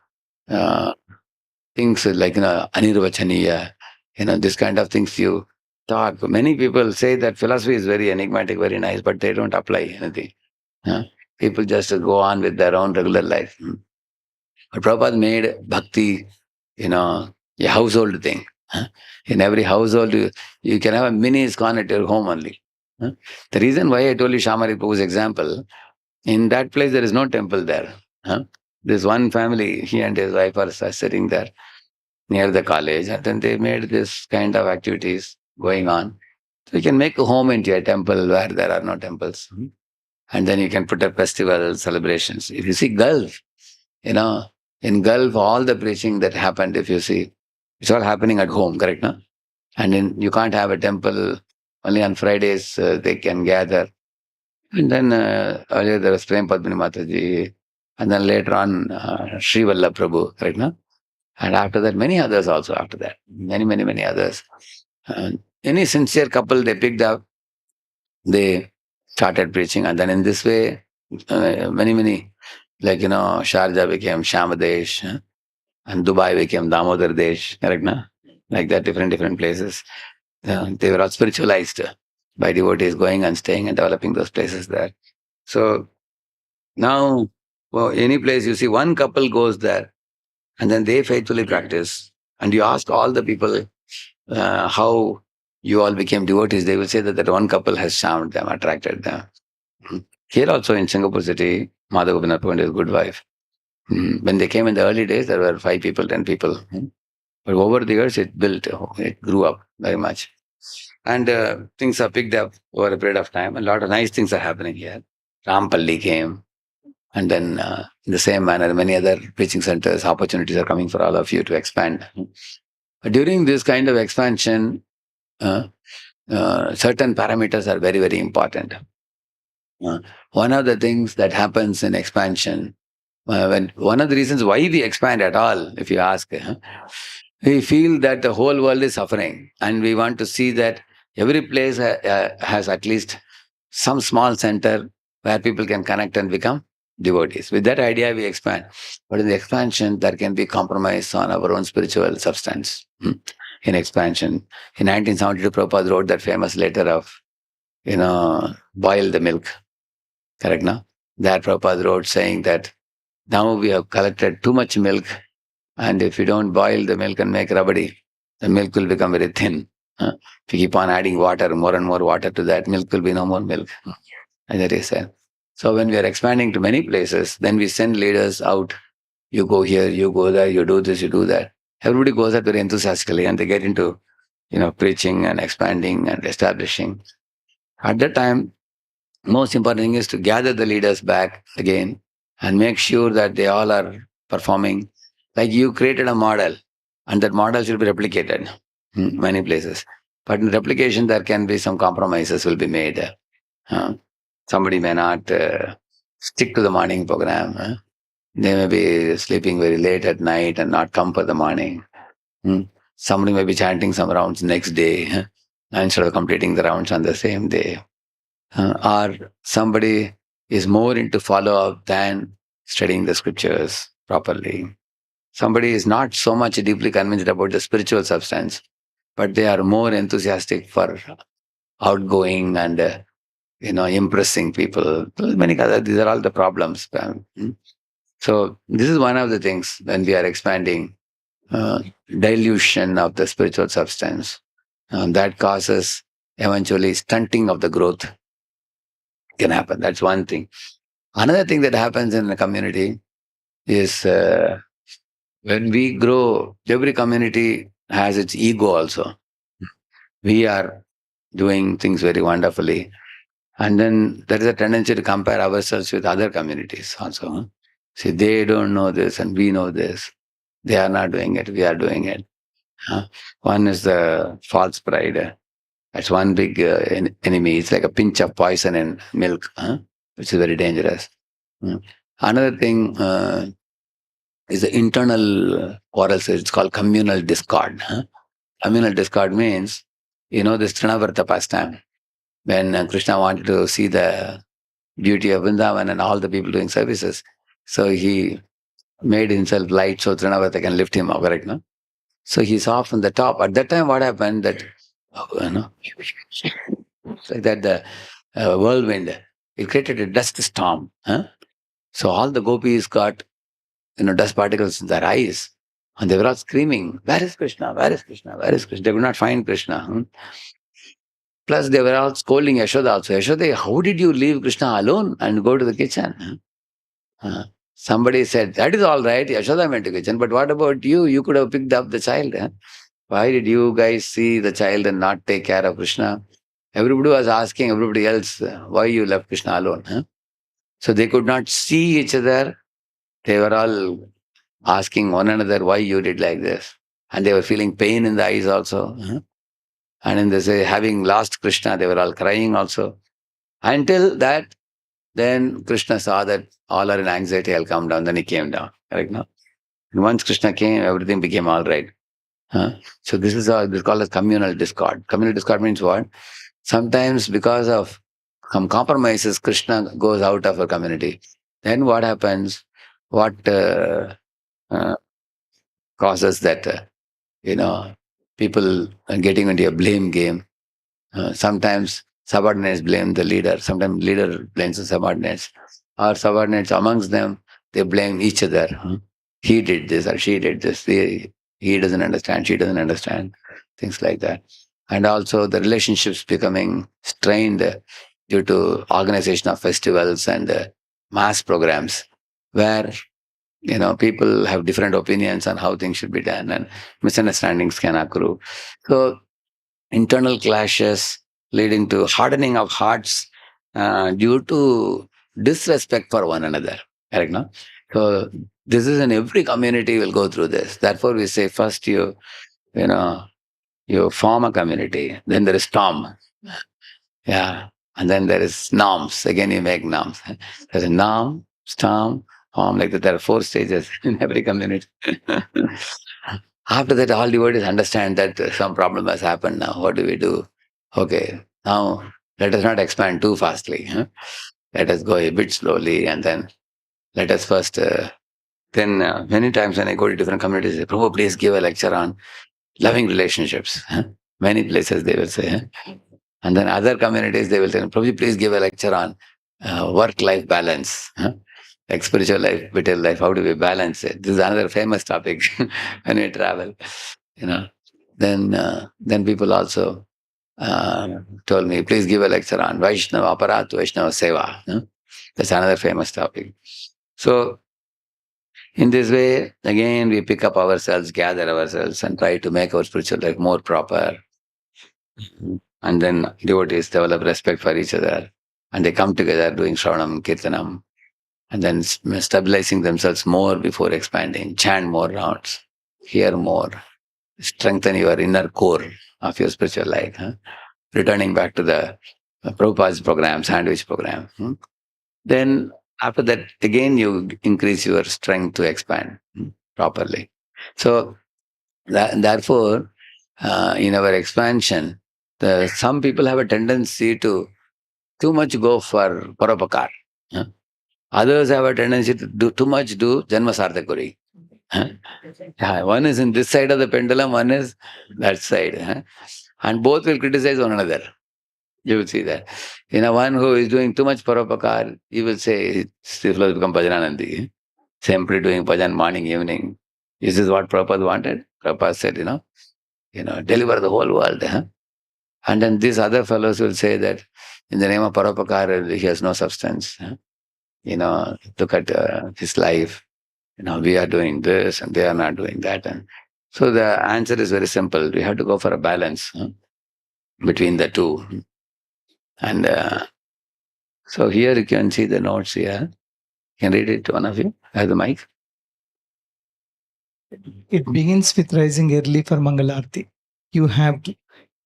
things like, anirvachaniya, this kind of things you talk. Many people say that philosophy is very enigmatic, very nice, but they don't apply anything. People just go on with their own regular life. But Prabhupada made bhakti, a household thing. In every household, you can have a mini ISKCON at your home only. The reason why I told you Shamari Prabhu's example, in that place there is no temple there. This one family, he and his wife are sitting there near the college, and then they made this kind of activities going on. So you can make a home into a temple where there are no temples. and then you can put up festival celebrations. If you see Gulf, in Gulf, all the preaching that happened, if you see, it's all happening at home, correct? No? And you can't have a temple, only on Fridays they can gather. And then earlier there was Prem Padmini Mataji, and then later on Sri Vallabh Prabhu, correct? No? And after that, many others also after that. Many others. Any sincere couple they picked up, they started preaching. And then in this way, many, like, Sharjah became Shamadesh, and Dubai became Damodar Desh, correct? Na? Like that, different places. They were all spiritualized by devotees going and staying and developing those places there. So now, any place you see, one couple goes there, and then they faithfully practice. And you ask all the people how you all became devotees, they will say that one couple has charmed them, attracted them. Here also in Singapore city, Madhav Gopinath Pandit's good wife. When they came in the early days, there were 5 people, 10 people. But over the years, it built, it grew up very much. And things are picked up over a period of time. A lot of nice things are happening here. Rampalli came. And then in the same manner, many other preaching centers, opportunities are coming for all of you to expand. During this kind of expansion, certain parameters are very important. One of the things that happens in expansion, one of the reasons why we expand at all, if you ask, we feel that the whole world is suffering, and we want to see that every place has at least some small center where people can connect and become devotees. With that idea, we expand. But in the expansion, there can be compromise on our own spiritual substance. In expansion, in 1972, Prabhupada wrote that famous letter of, boil the milk. Correct, no? That Prabhupada wrote saying that now we have collected too much milk, and if you don't boil the milk and make rabadi, the milk will become very thin. If you keep on adding water, more and more water to that, milk will be no more milk. And that is said. So when we are expanding to many places, then we send leaders out. You go here, you go there, you do this, you do that. Everybody goes out very enthusiastically, and they get into, preaching and expanding and establishing. At that time, most important thing is to gather the leaders back again and make sure that they all are performing. Like you created a model, and that model should be replicated in many places. But in replication, there can be some compromises will be made. Somebody may not stick to the morning program. They may be sleeping very late at night and not come for the morning. Somebody may be chanting some rounds next day instead of completing the rounds on the same day. Or somebody is more into follow-up than studying the scriptures properly. Somebody is not so much deeply convinced about the spiritual substance, but they are more enthusiastic for outgoing and impressing people. Many other, these are all the problems. So this is one of the things when we are expanding, dilution of the spiritual substance. That causes eventually stunting of the growth can happen. That's one thing. Another thing that happens in the community is when we grow, every community has its ego also. We are doing things very wonderfully. And then there is a tendency to compare ourselves with other communities also. See, they don't know this and we know this. They are not doing it, we are doing it. One is the false pride. That's one big enemy. It's like a pinch of poison in milk, which is very dangerous. Another thing is the internal quarrels. It's called communal discord. Communal discord means, this Trinavarta pastime. When Krishna wanted to see the beauty of Vrindavan and all the people doing services, so he made himself light so Trinavarta can lift him up, correct? No? So he saw from the top. At that time, what happened that, like that the whirlwind, it created a dust storm. So all the gopis got, dust particles in their eyes. And they were all screaming, where is Krishna? Where is Krishna? Where is Krishna? They could not find Krishna. Plus, they were all scolding Yashoda also. Yashoda, how did you leave Krishna alone and go to the kitchen? Somebody said, that is all right. Yashoda went to the kitchen. But what about you? You could have picked up the child. Why did you guys see the child and not take care of Krishna? Everybody was asking everybody else, why you left Krishna alone? So they could not see each other. They were all asking one another why you did like this. And they were feeling pain in the eyes also. And in this, having lost Krishna, they were all crying also. Until that, then Krishna saw that all are in anxiety, I'll come down. Then he came down. Correct now? And once Krishna came, everything became all right. So this is called as communal discord. Communal discord means what? Sometimes because of some compromises, Krishna goes out of a community. Then what happens? What uh, causes that, people are getting into a blame game. Sometimes subordinates blame the leader. Sometimes leader blames the subordinates. Or subordinates amongst them, they blame each other. He did this or she did this. He doesn't understand, she doesn't understand. Things like that. And also the relationships becoming strained due to organization of festivals and mass programs where people have different opinions on how things should be done and misunderstandings can accrue. So internal clashes leading to hardening of hearts due to disrespect for one another. Correct, no? So this is in every community will go through this. Therefore, we say first you form a community, then there is storm. Yeah. And then there is norms. Again, you make norms. There's a norm, storm, form, like that. There are 4 stages in every community. After that, all devotees understand that some problem has happened now. What do we do? Okay, now let us not expand too fastly. Let us go a bit slowly and then let us first. Then many times when I go to different communities, they say, Prabhu, please give a lecture on loving relationships. Many places they will say. And then other communities, they will tell, Prabhu, please give a lecture on work-life balance. Like spiritual life, material life, how do we balance it? This is another famous topic when we travel. Then people also told me, please give a lecture on Vaishnava Aparat, Vaishnava Seva. That's another famous topic. So, in this way, again, we pick up ourselves, gather ourselves, and try to make our spiritual life more proper. And then devotees develop respect for each other, and they come together doing Shravanam, Kirtanam, and then stabilizing themselves more before expanding, chant more rounds, hear more, strengthen your inner core of your spiritual life. Returning back to the Prabhupada's program, sandwich program. Then after that, again, you increase your strength to expand properly. So therefore, in our expansion, some people have a tendency to too much go for paropakar. Others have a tendency to do too much, do janma sarthakuri. One is in this side of the pendulum, one is that side. And both will criticize one another. You will see that. One who is doing too much paropakar, he will say, this will become Bhajananandi. Simply doing bhajan morning, evening. Is this what Prabhupada wanted? Prabhupada said, deliver the whole world. And then these other fellows will say that in the name of paropakar, he has no substance. Look at his life. We are doing this and they are not doing that. And so the answer is very simple. We have to go for a balance between the two. And so here you can see the notes here. You can read it to one of you. Have the mic. It begins with rising early for Mangalarti.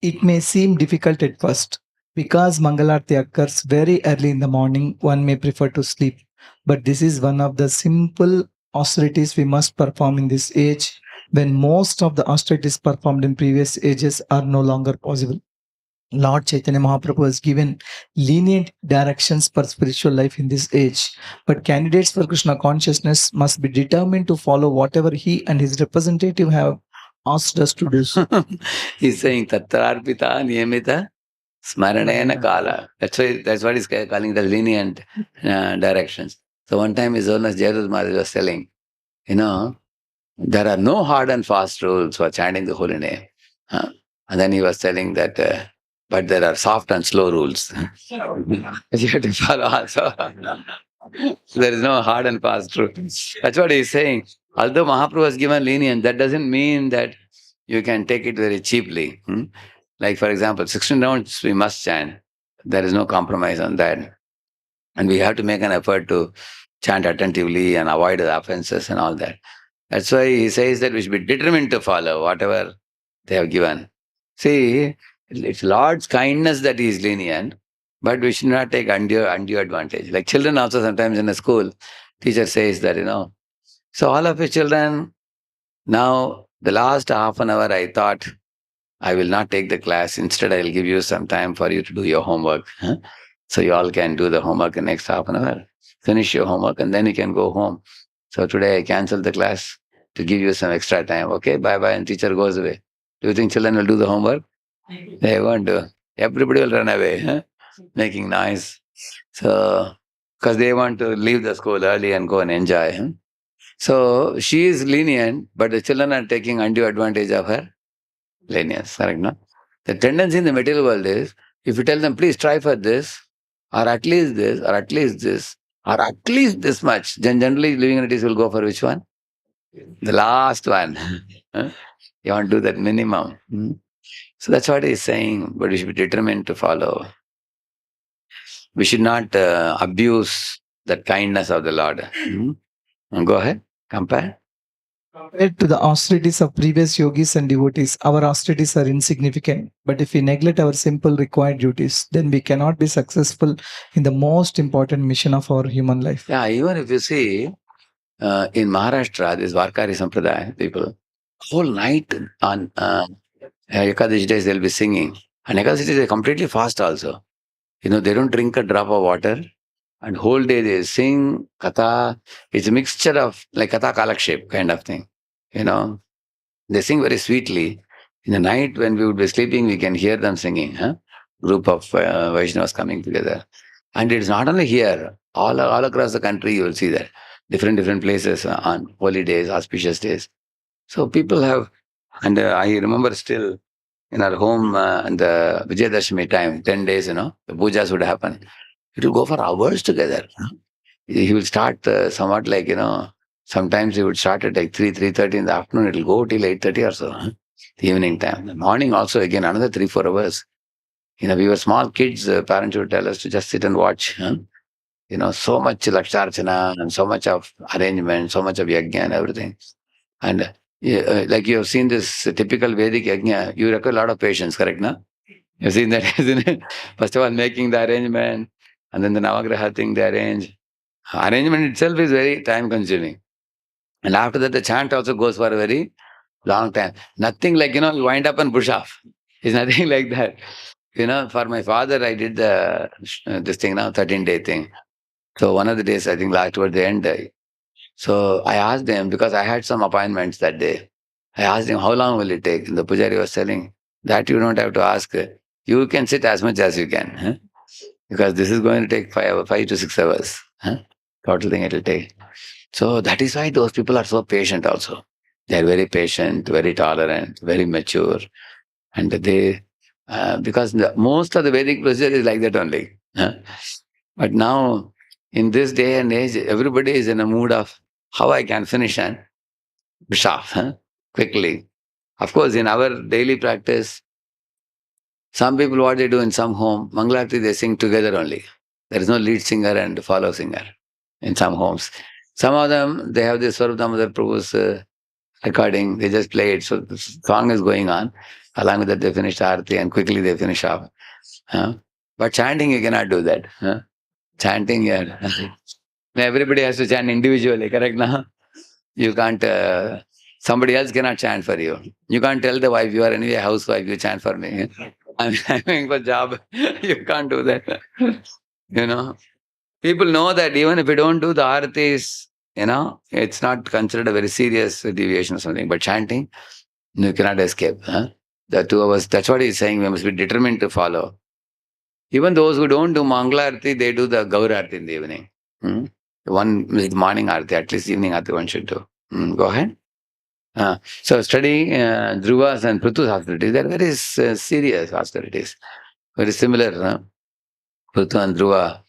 It may seem difficult at first. Because Mangalarti occurs very early in the morning, one may prefer to sleep. But this is one of the simple austerities we must perform in this age, when most of the austerities performed in previous ages are no longer possible. Lord Chaitanya Mahaprabhu has given lenient directions for spiritual life in this age, but candidates for Krishna consciousness must be determined to follow whatever he and his representative have asked us to do. He's saying Tatrarpita Niyamita Smaranayana Kala. That's what he's calling the lenient directions. So one time His Holiness Jayadutta Maharaj was telling, there are no hard and fast rules for chanting the holy name. And then he was telling that, but there are soft and slow rules. You have to follow also. There is no hard and fast rule. That's what he's saying. Although Mahaprabhu has given lenient, that doesn't mean that you can take it very cheaply. Like, for example, 16 rounds we must chant. There is no compromise on that. And we have to make an effort to chant attentively and avoid the offenses and all that. That's why he says that we should be determined to follow whatever they have given. See, it's Lord's kindness that he is lenient, but we should not take undue advantage. Like children also sometimes in a school, teacher says that, so all of you children, now the last half an hour I thought I will not take the class. Instead, I'll give you some time for you to do your homework. Huh? So you all can do the homework in next half an hour. Finish your homework and then you can go home. So today I cancel the class to give you some extra time. Okay, bye bye. And teacher goes away. Do you think children will do the homework? They won't do. Everybody will run away, huh? Making noise. So, because they want to leave the school early and go and enjoy. Huh? So she is lenient, but the children are taking undue advantage of her lenience, correct? No? The tendency in the material world is if you tell them, please try for this, or at least this, or at least this, or at least this much, then generally living entities will go for which one? The last one. Huh? You want to do that minimum. Hmm? So that's what he's saying, but we should be determined to follow. We should not abuse the kindness of the Lord. Hmm? Go ahead, compare. Compared to the austerities of previous yogis and devotees, our austerities are insignificant. But if we neglect our simple required duties, then we cannot be successful in the most important mission of our human life. Yeah, even if you see in Maharashtra, this Varkari Sampradaya people, whole night on Ekadashi days they'll be singing. And Ekadashi days they completely fast also. They don't drink a drop of water. And whole day they sing katha. It's a mixture of like katha kalakshep kind of thing. They sing very sweetly. In the night when we would be sleeping, we can hear them singing. Group of Vaishnavas coming together. And it's not only here, all across the country you will see that. Different places on holy days, auspicious days. So people have, and I remember still in our home in the Vijayadashmi time, 10 days, the pujas would happen. It will go for hours together. He will start somewhat like, sometimes he would start at like 3:30 in the afternoon. It will go till 8:30 or so, the evening time. The morning also again, another 3-4 hours. We were small kids, parents would tell us to just sit and watch. So much Laksharchana and so much of arrangement, so much of yajna and everything. And like you have seen this typical Vedic yajna, you require a lot of patience, correct? Na? You've seen that, isn't it? First of all, making the arrangement, and then the Navagraha thing they arrange. Arrangement itself is very time consuming. And after that, the chant also goes for a very long time. Nothing like, you wind up and push off. It's nothing like that. For my father, I did this thing now, 13-day thing. So one of the days, I think last toward the end, so I asked them, because I had some appointments that day. I asked him, how long will it take? And the Pujari was telling, that you don't have to ask. You can sit as much as you can. Huh? Because this is going to take 5 to 6 hours. Huh? Total thing it will take. So that is why those people are so patient also. They are very patient, very tolerant, very mature. And they, because most of the Vedic procedure is like that only. Huh? But now, in this day and age, everybody is in a mood of how I can finish and push off quickly. Of course, in our daily practice, some people, what they do in some home, Mangalarti, they sing together only. There is no lead singer and follow singer in some homes. Some of them, they have this Swarup Damodar Prabhu's recording, they just play it. So the song is going on. Along with that, they finish Arati and quickly they finish off. But chanting, you cannot do that. Chanting, yeah. Everybody has to chant individually, correct now? You can't, somebody else cannot chant for you. You can't tell the wife, you are anyway a housewife, you chant for me. I'm going for job. You can't do that. People know that even if you don't do the aratis, it's not considered a very serious deviation or something. But chanting, you cannot escape. The 2 hours, that's what he's saying, we must be determined to follow. Even those who don't do Mangala Arti, they do the Gaur Arti in the evening. Hmm? One is the morning Arti, at least evening Arti one should do. Go ahead. So studying Dhruvas and Prithu's austerities, they're very serious austerities. Very similar. Prithu and Dhruva,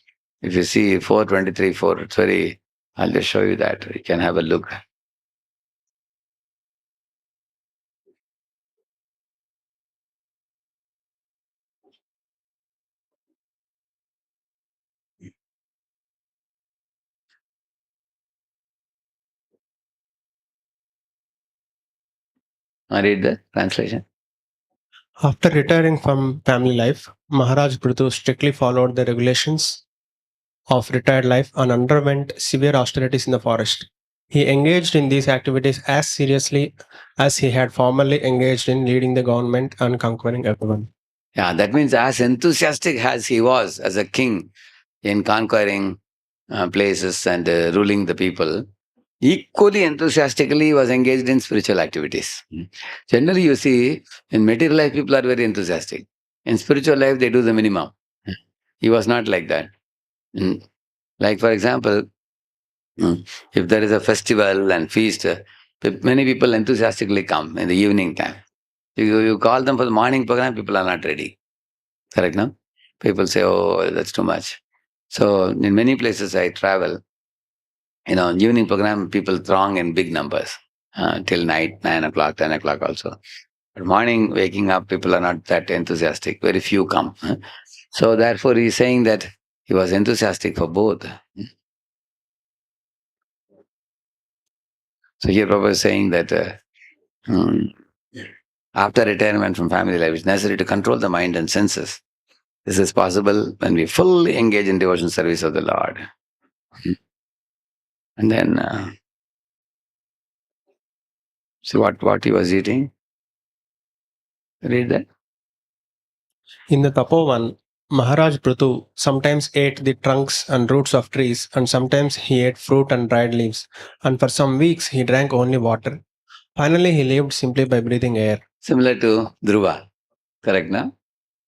if you see 423, 4, it's very, I'll just show you that. You can have a look. I read the translation. After retiring from family life, Maharaj Prithu strictly followed the regulations of retired life and underwent severe austerities in the forest. He engaged in these activities as seriously as he had formerly engaged in leading the government and conquering everyone. Yeah, that means as enthusiastic as he was as a king in conquering places and ruling the people, equally enthusiastically he was engaged in spiritual activities. Generally, you see, in material life, people are very enthusiastic. In spiritual life, they do the minimum. He was not like that. Mm. Like, for example, if there is a festival and feast, many people enthusiastically come in the evening time. You call them for the morning program, people are not ready. Correct, no? People say, oh, that's too much. So, in many places I travel, evening program, people throng in big numbers till night, 9 o'clock, 10 o'clock also. But morning, waking up, people are not that enthusiastic. Very few come. So, therefore, he's saying that he was enthusiastic for both. So, here Prabhupada is saying that after retirement from family life, it's necessary to control the mind and senses. This is possible when we fully engage in devotion service of the Lord. And then, see what he was eating? Read that. In the Tapovan, Maharaj Prithu sometimes ate the trunks and roots of trees, and sometimes he ate fruit and dried leaves, and for some weeks he drank only water. Finally, he lived simply by breathing air. Similar to Dhruva, correct, no?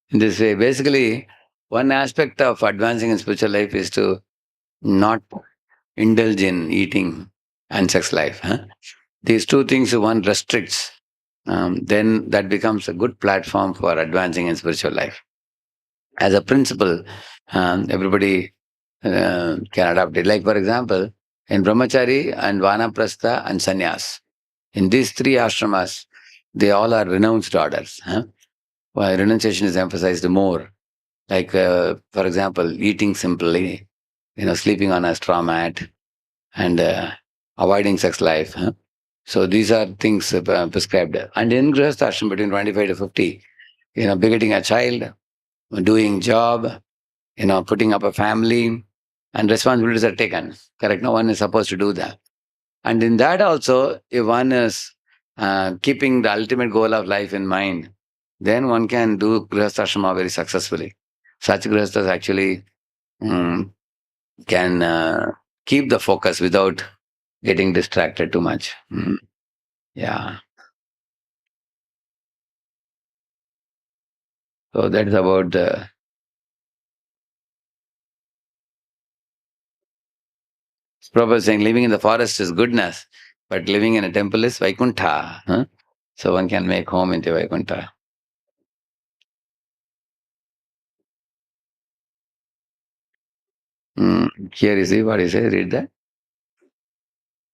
In this way, basically, one aspect of advancing in spiritual life is to not indulge in eating and sex life. These two things, one restricts, then that becomes a good platform for advancing in spiritual life. As a principle, everybody can adopt it. Like, for example, in Brahmachari and Vanaprastha and Sannyas, in these three ashramas, they all are renounced orders. Why renunciation is emphasized more. Like, for example, eating simply, sleeping on a straw mat, and avoiding sex life. So these are things prescribed. And in Grihastha ashram between 25 to 50, begetting a child, doing job, putting up a family, and responsibilities are taken. Correct? No one is supposed to do that. And in that also, if one is keeping the ultimate goal of life in mind, then one can do Grihastha ashrama very successfully. Such Grihasthas actually can keep the focus without getting distracted too much. Yeah. So that is about the Prabhupada saying living in the forest is goodness, but living in a temple is Vaikuntha. So one can make home into Vaikuntha. Here you see what he says, read that.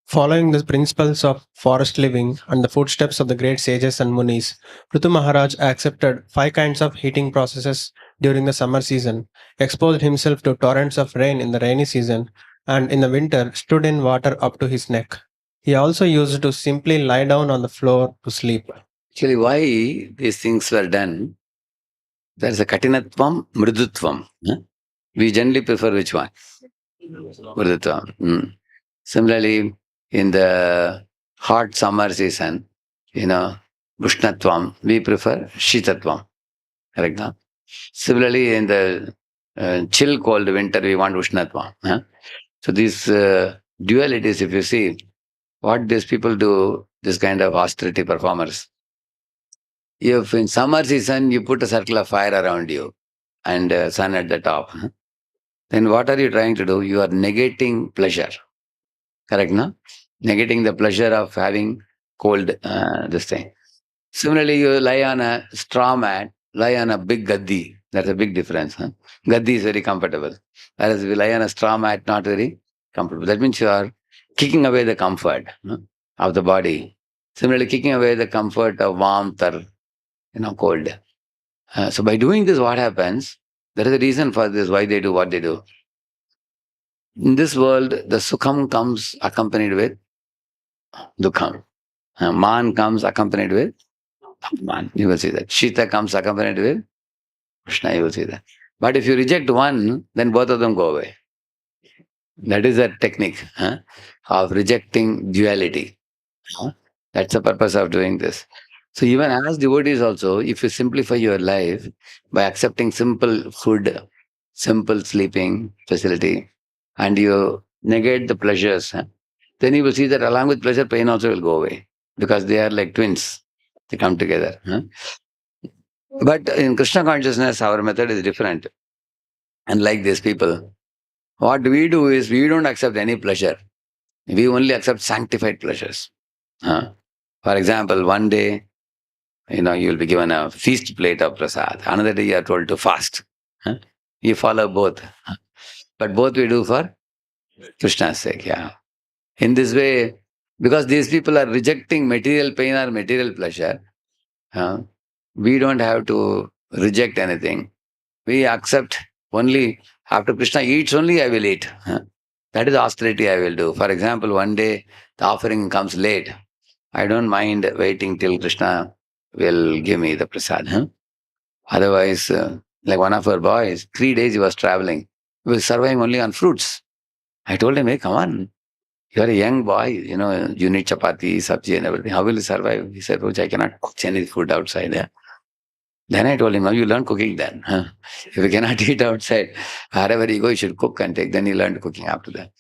Following the principles of forest living and the footsteps of the great sages and munis, Prithu Maharaj accepted 5 kinds of heating processes during the summer season, exposed himself to torrents of rain in the rainy season, and in the winter stood in water up to his neck. He also used to simply lie down on the floor to sleep. Actually, why these things were done? There is a katinatvam, mridutvam. We generally prefer which one? Mridutvam. Similarly, in the hot summer season, Ushnatvam, we prefer Shitatvam. Correct? No? Similarly, in the chill cold winter, we want Ushnatvam. So these dualities, if you see, what these people do, this kind of austerity performers, if in summer season you put a circle of fire around you and sun at the top, then what are you trying to do? You are negating pleasure. Correct, no? Negating the pleasure of having cold, this thing. Similarly, you lie on a straw mat, lie on a big gaddi. That's a big difference. Gaddi is very comfortable. Whereas if you lie on a straw mat, not very comfortable. That means you are kicking away the comfort of the body. Similarly, kicking away the comfort of warmth or cold. So by doing this, what happens? There is a reason for this, why they do what they do. In this world, the sukham comes accompanied with dukham. Man comes accompanied with Man. You will see that. Shita comes accompanied with Krishna. You will see that. But if you reject one, then both of them go away. That is a technique of rejecting duality. That's the purpose of doing this. So even as devotees also, if you simplify your life by accepting simple food, simple sleeping facility, and you negate the pleasures, then you will see that along with pleasure, pain also will go away because they are like twins. They come together. But in Krishna consciousness, our method is different. And like these people, what we do is we don't accept any pleasure. We only accept sanctified pleasures. For example, one day, you'll be given a feast plate of prasad. Another day, you are told to fast. You follow both. But both we do for Krishna's sake. Yeah. In this way, because these people are rejecting material pain or material pleasure, we don't have to reject anything. We accept only after Krishna eats only I will eat. That is austerity I will do. For example, one day the offering comes late. I don't mind waiting till Krishna will give me the prasad. Otherwise, like one of our boys, 3 days he was traveling. He was surviving only on fruits. I told him, hey, come on. You are a young boy, you need chapati, sabji and everything. How will you survive? He said, Roach, I cannot touch any food outside. Yeah. Then I told him, now you learn cooking then. If you cannot eat outside, wherever you go, you should cook and take. Then you learn cooking after that.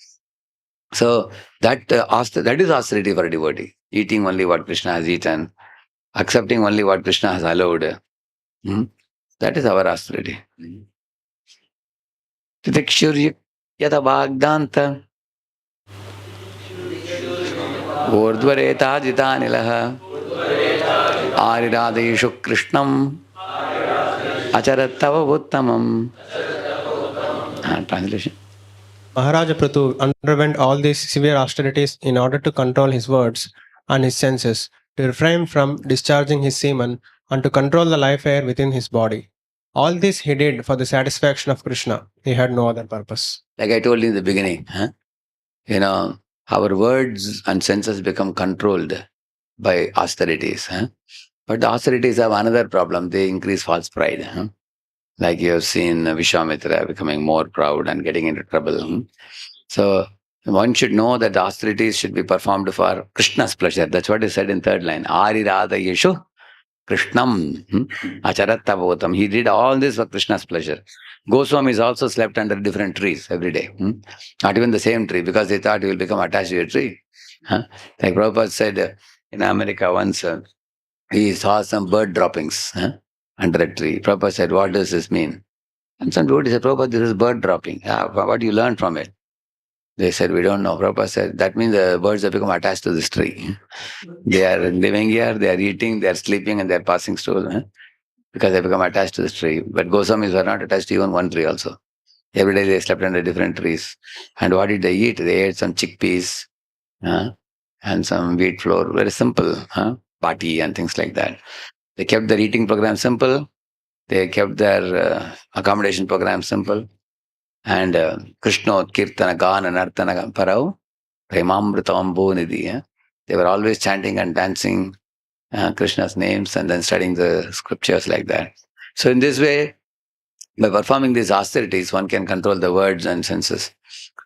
So that is austerity for a devotee. Eating only what Krishna has eaten, accepting only what Krishna has allowed. That is our austerity. Titikshurya yata bhagdanta urdvareta jitanilaha ariradeshu krishnam acharattava uttamam. Translation. Maharaja Prithu underwent all these severe austerities in order to control his words and his senses, to refrain from discharging his semen, and to control the life air within his body. All this he did for the satisfaction of Krishna. He had no other purpose. Like I told you in the beginning, our words and senses become controlled by austerities. But the austerities have another problem. They increase false pride. Like you have seen Vishwamitra becoming more proud and getting into trouble. So one should know that the austerities should be performed for Krishna's pleasure. That's what is said in third line. Ari Radha Yeshu Krishnam Acharattavotam. He did all this for Krishna's pleasure. Goswamis also slept under different trees every day. Not even the same tree, because they thought he will become attached to a tree. Like Prabhupada said in America once, he saw some bird droppings under a tree. Prabhupada said, what does this mean? And some devotee said, Prabhupada, this is bird dropping. What do you learn from it? They said, we don't know. Prabhupada said, that means the birds have become attached to this tree. They are living here, they are eating, they are sleeping, and they are passing stool. Because they become attached to this tree. But Goswamis were not attached to even one tree also. Every day they slept under different trees. And what did they eat? They ate some chickpeas and some wheat flour. Very simple. Bhati and things like that. They kept their eating program simple. They kept their accommodation program simple. And Krishna, Kirtana, Gana, Nartana, Parau, Premamritambo Nidhi. They were always chanting and dancing Krishna's names and then studying the scriptures like that. So in this way, by performing these austerities, one can control the words and senses.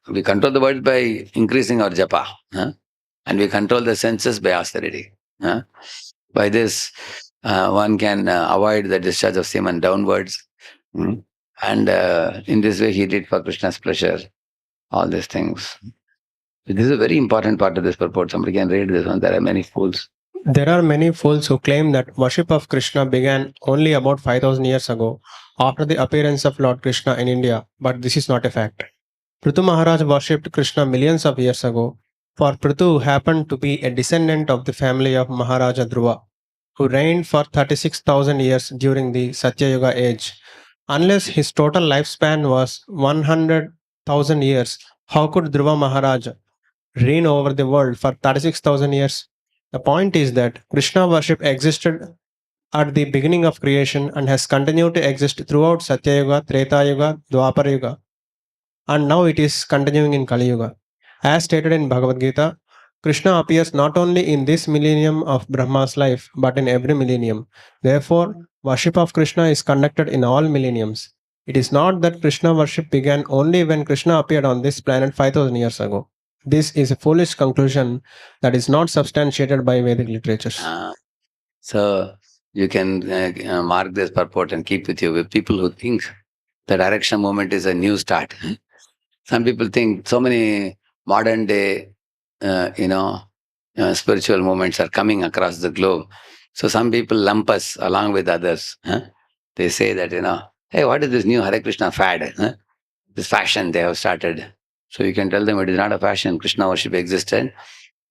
We control the words by increasing our japa. And we control the senses by austerity. By this, one can avoid the discharge of semen downwards. And in this way, he did for Krishna's pleasure, all these things. This is a very important part of this purport. Somebody can read this one. There are many fools. There are many fools who claim that worship of Krishna began only about 5,000 years ago, after the appearance of Lord Krishna in India, but this is not a fact. Prithu Maharaj worshipped Krishna millions of years ago, for Prithu happened to be a descendant of the family of Maharaja Dhruva, who reigned for 36,000 years during the Satya Yuga age. Unless his total lifespan was 100,000 years, how could Dhruva Maharaj reign over the world for 36,000 years? The point is that Krishna worship existed at the beginning of creation and has continued to exist throughout Satya Yuga, Treta Yuga, Dwapara Yuga, and now it is continuing in Kali Yuga. As stated in Bhagavad Gita, Krishna appears not only in this millennium of Brahma's life, but in every millennium. Therefore, worship of Krishna is conducted in all millenniums. It is not that Krishna worship began only when Krishna appeared on this planet 5000 years ago. This is a foolish conclusion that is not substantiated by Vedic literatures. So you can mark this purport and keep with you with people who think the direction movement is a new start. Some people think so many modern day, spiritual movements are coming across the globe. So some people lump us along with others. They say that, hey, what is this new Hare Krishna fad? This fashion they have started. So you can tell them it is not a fashion. Krishna worship existed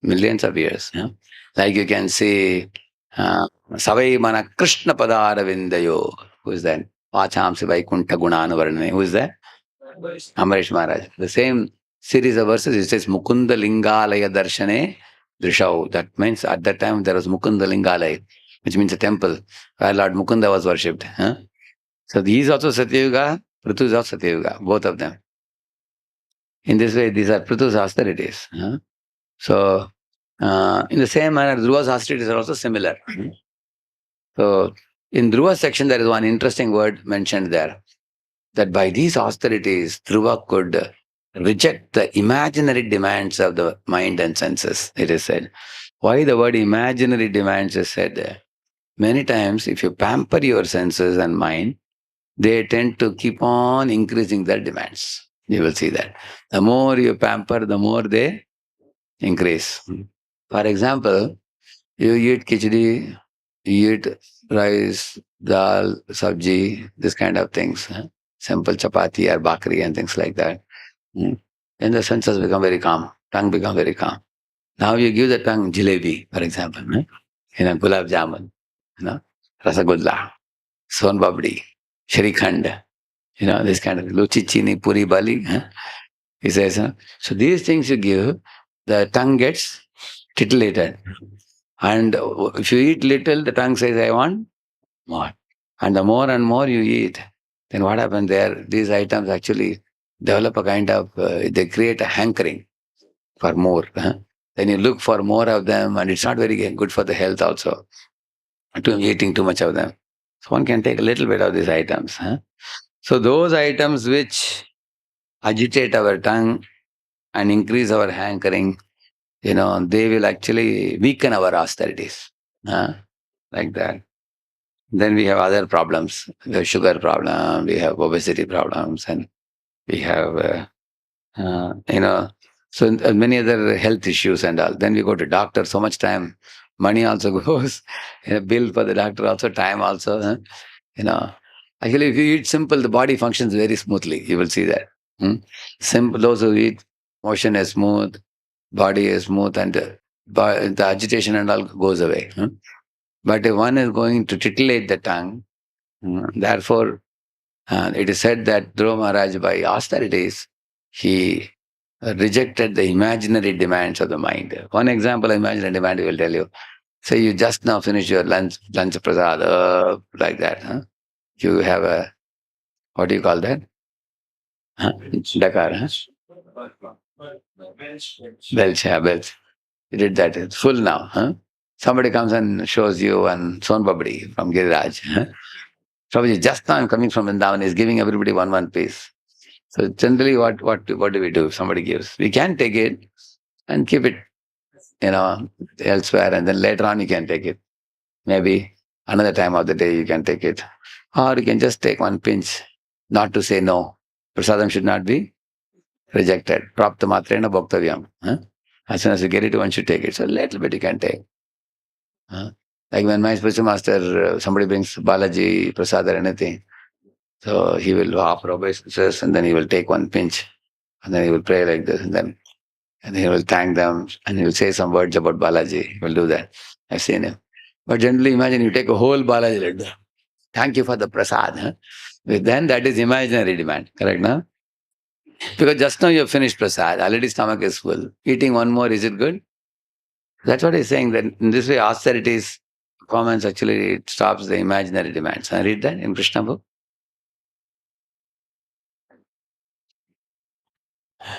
millions of years. Like you can see, Savai Mana Krishna Padara Vindayo. Who is that? Vachamsi Vaikunta Gunanavarnane. Who is that? Amarish Maharaj. The same series of verses, it says Mukunda Lingalaya Darshane Drishau. That means at that time there was Mukunda Lingalaya, which means a temple where Lord Mukunda was worshipped. So these also Satyayuga, Prithu is also Satyayuga, both of them. In this way, these are Prithu's austerities. So, in the same manner, Dhruva's austerities are also similar. So, in Dhruva's section, there is one interesting word mentioned there, that by these austerities, Dhruva could reject the imaginary demands of the mind and senses, it is said. Why the word imaginary demands is said there? Many times, if you pamper your senses and mind, they tend to keep on increasing their demands. You will see that. The more you pamper, the more they increase. For example, you eat khichdi, you eat rice, dal, sabji, this kind of things. Simple chapati or bakri and things like that. Then the senses become very calm. Tongue become very calm. Now you give the tongue jalebi, for example. Gulab jamun, rasagulla, son babdi, shrikhand, this kind of luchi chini, puri bali. He says, so these things you give, the tongue gets titillated. And if you eat little, the tongue says, I want more. And the more and more you eat, then what happens there? These items actually develop a kind of, they create a hankering for more. Then you look for more of them, and it's not very good for the health also, eating too much of them. So one can take a little bit of these items. So those items which agitate our tongue and increase our hankering, they will actually weaken our austerities. Like that. Then we have other problems. We have sugar problem, we have obesity problems, and we have, many other health issues and all. Then we go to doctor, so much time, money also goes, bill for the doctor also, time also. Actually, if you eat simple, the body functions very smoothly. You will see that. Simple, those who eat, motion is smooth, body is smooth, and the agitation and all goes away. But if one is going to titillate the tongue, therefore, it is said that Dhruva Maharaj, by austerities, he rejected the imaginary demands of the mind. One example of imaginary demand I will tell you. Say you just now finish your lunch prasad, like that. You have a, what do you call that? Dakar. Belch, yeah, belch. You did that. It's full now. Somebody comes and shows you one son babdi from Giriraj. Prabhuji, just now I'm coming from Vrindavan, is giving everybody one piece. So generally, what do we do if somebody gives? We can take it and keep it, elsewhere, and then later on you can take it. Maybe another time of the day you can take it. Or you can just take one pinch, not to say no. Prasadam should not be rejected. Prapta matrena bhaktavyam. As soon as you get it, one should take it. So a little bit you can take. Like when my spiritual master, somebody brings Balaji, Prasad or anything, so he will offer obeisances and then he will take one pinch and then he will pray like this and he will thank them and he will say some words about Balaji. He will do that. I've seen him. But generally imagine you take a whole Balaji like that. Thank you for the Prasad. Then that is imaginary demand. Correct, no? Because just now you have finished Prasad, already stomach is full. Eating one more, is it good? That's what he's saying, that in this way austerities performance actually it stops the imaginary demands. I read that in Krishna book.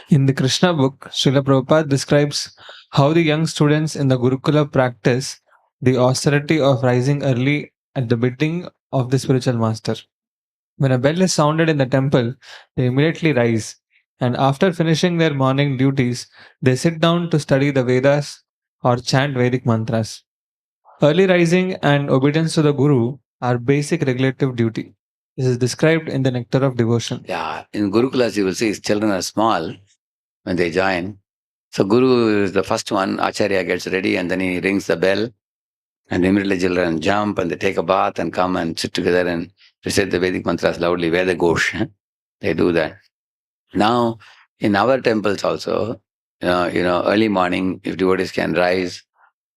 In the Krishna book, Srila Prabhupada describes how the young students in the Gurukula practice the austerity of rising early at the bidding of the spiritual master. When a bell is sounded in the temple, they immediately rise, and after finishing their morning duties, they sit down to study the Vedas or chant Vedic mantras. Early rising and obedience to the Guru are basic regulative duty. This is described in the Nectar of Devotion. Yeah, in Gurukulas, you will see children are small when they join. So Guru is the first one, Acharya gets ready and then he rings the bell and immediately children jump and they take a bath and come and sit together and recite the Vedic mantras loudly, Veda Ghosh. They do that. Now, in our temples also, early morning, if devotees can rise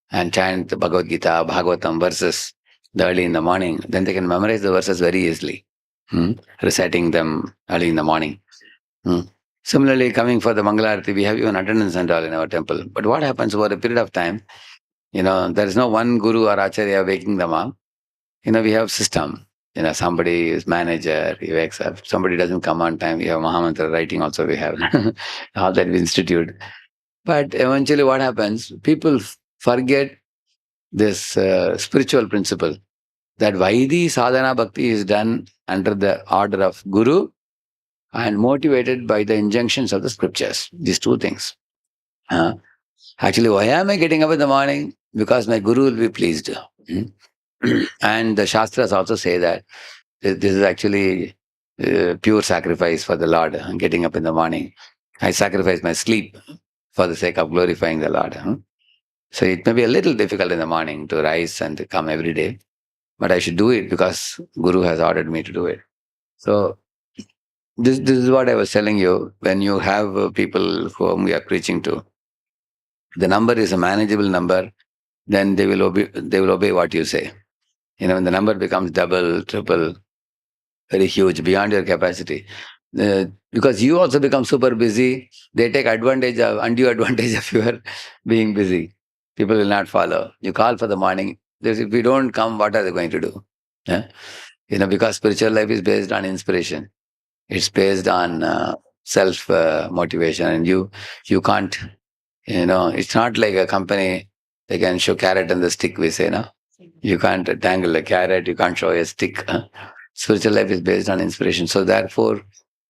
and chant the Bhagavad Gita, Bhagavatam verses early in the morning, then they can memorize the verses very easily, reciting them early in the morning. Similarly, coming for the Mangalarati, we have even attendance and all in our temple. But what happens over a period of time, there is no one guru or acharya waking them up. We have system. Somebody is manager, he wakes up. Somebody doesn't come on time. We have Mahamantra writing also, we have all that we institute. But eventually what happens, people forget this spiritual principle that Vaidhi sadhana bhakti is done under the order of guru and motivated by the injunctions of the scriptures. These two things. Actually, why am I getting up in the morning? Because my guru will be pleased. And the Shastras also say that this is actually pure sacrifice for the Lord, getting up in the morning. I sacrifice my sleep for the sake of glorifying the Lord. So it may be a little difficult in the morning to rise and to come every day, but I should do it because Guru has ordered me to do it. So this is what I was telling you. When you have people whom we are preaching to, the number is a manageable number, then they will obey what you say. When the number becomes double, triple, very huge, beyond your capacity, because you also become super busy, they take undue advantage of your being busy. People will not follow. You call for the morning. If we don't come, what are they going to do? Yeah? Because spiritual life is based on inspiration. It's based on self motivation, and you can't. It's not like a company. They can show carrot and the stick. We say, no, you can't dangle a carrot. You can't show a stick. Spiritual life is based on inspiration. So therefore,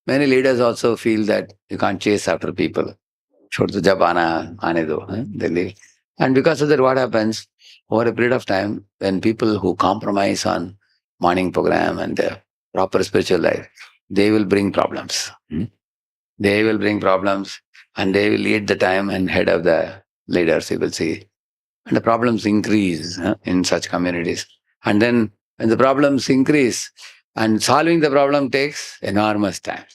many leaders also feel that you can't chase after people. Chhod to jab aane do. They leave. And because of that, what happens over a period of time, when people who compromise on morning program and their proper spiritual life, they will bring problems. They will bring problems and they will lead the time and head of the leaders, you will see. And the problems increase in such communities. And then when the problems increase, and solving the problem takes enormous time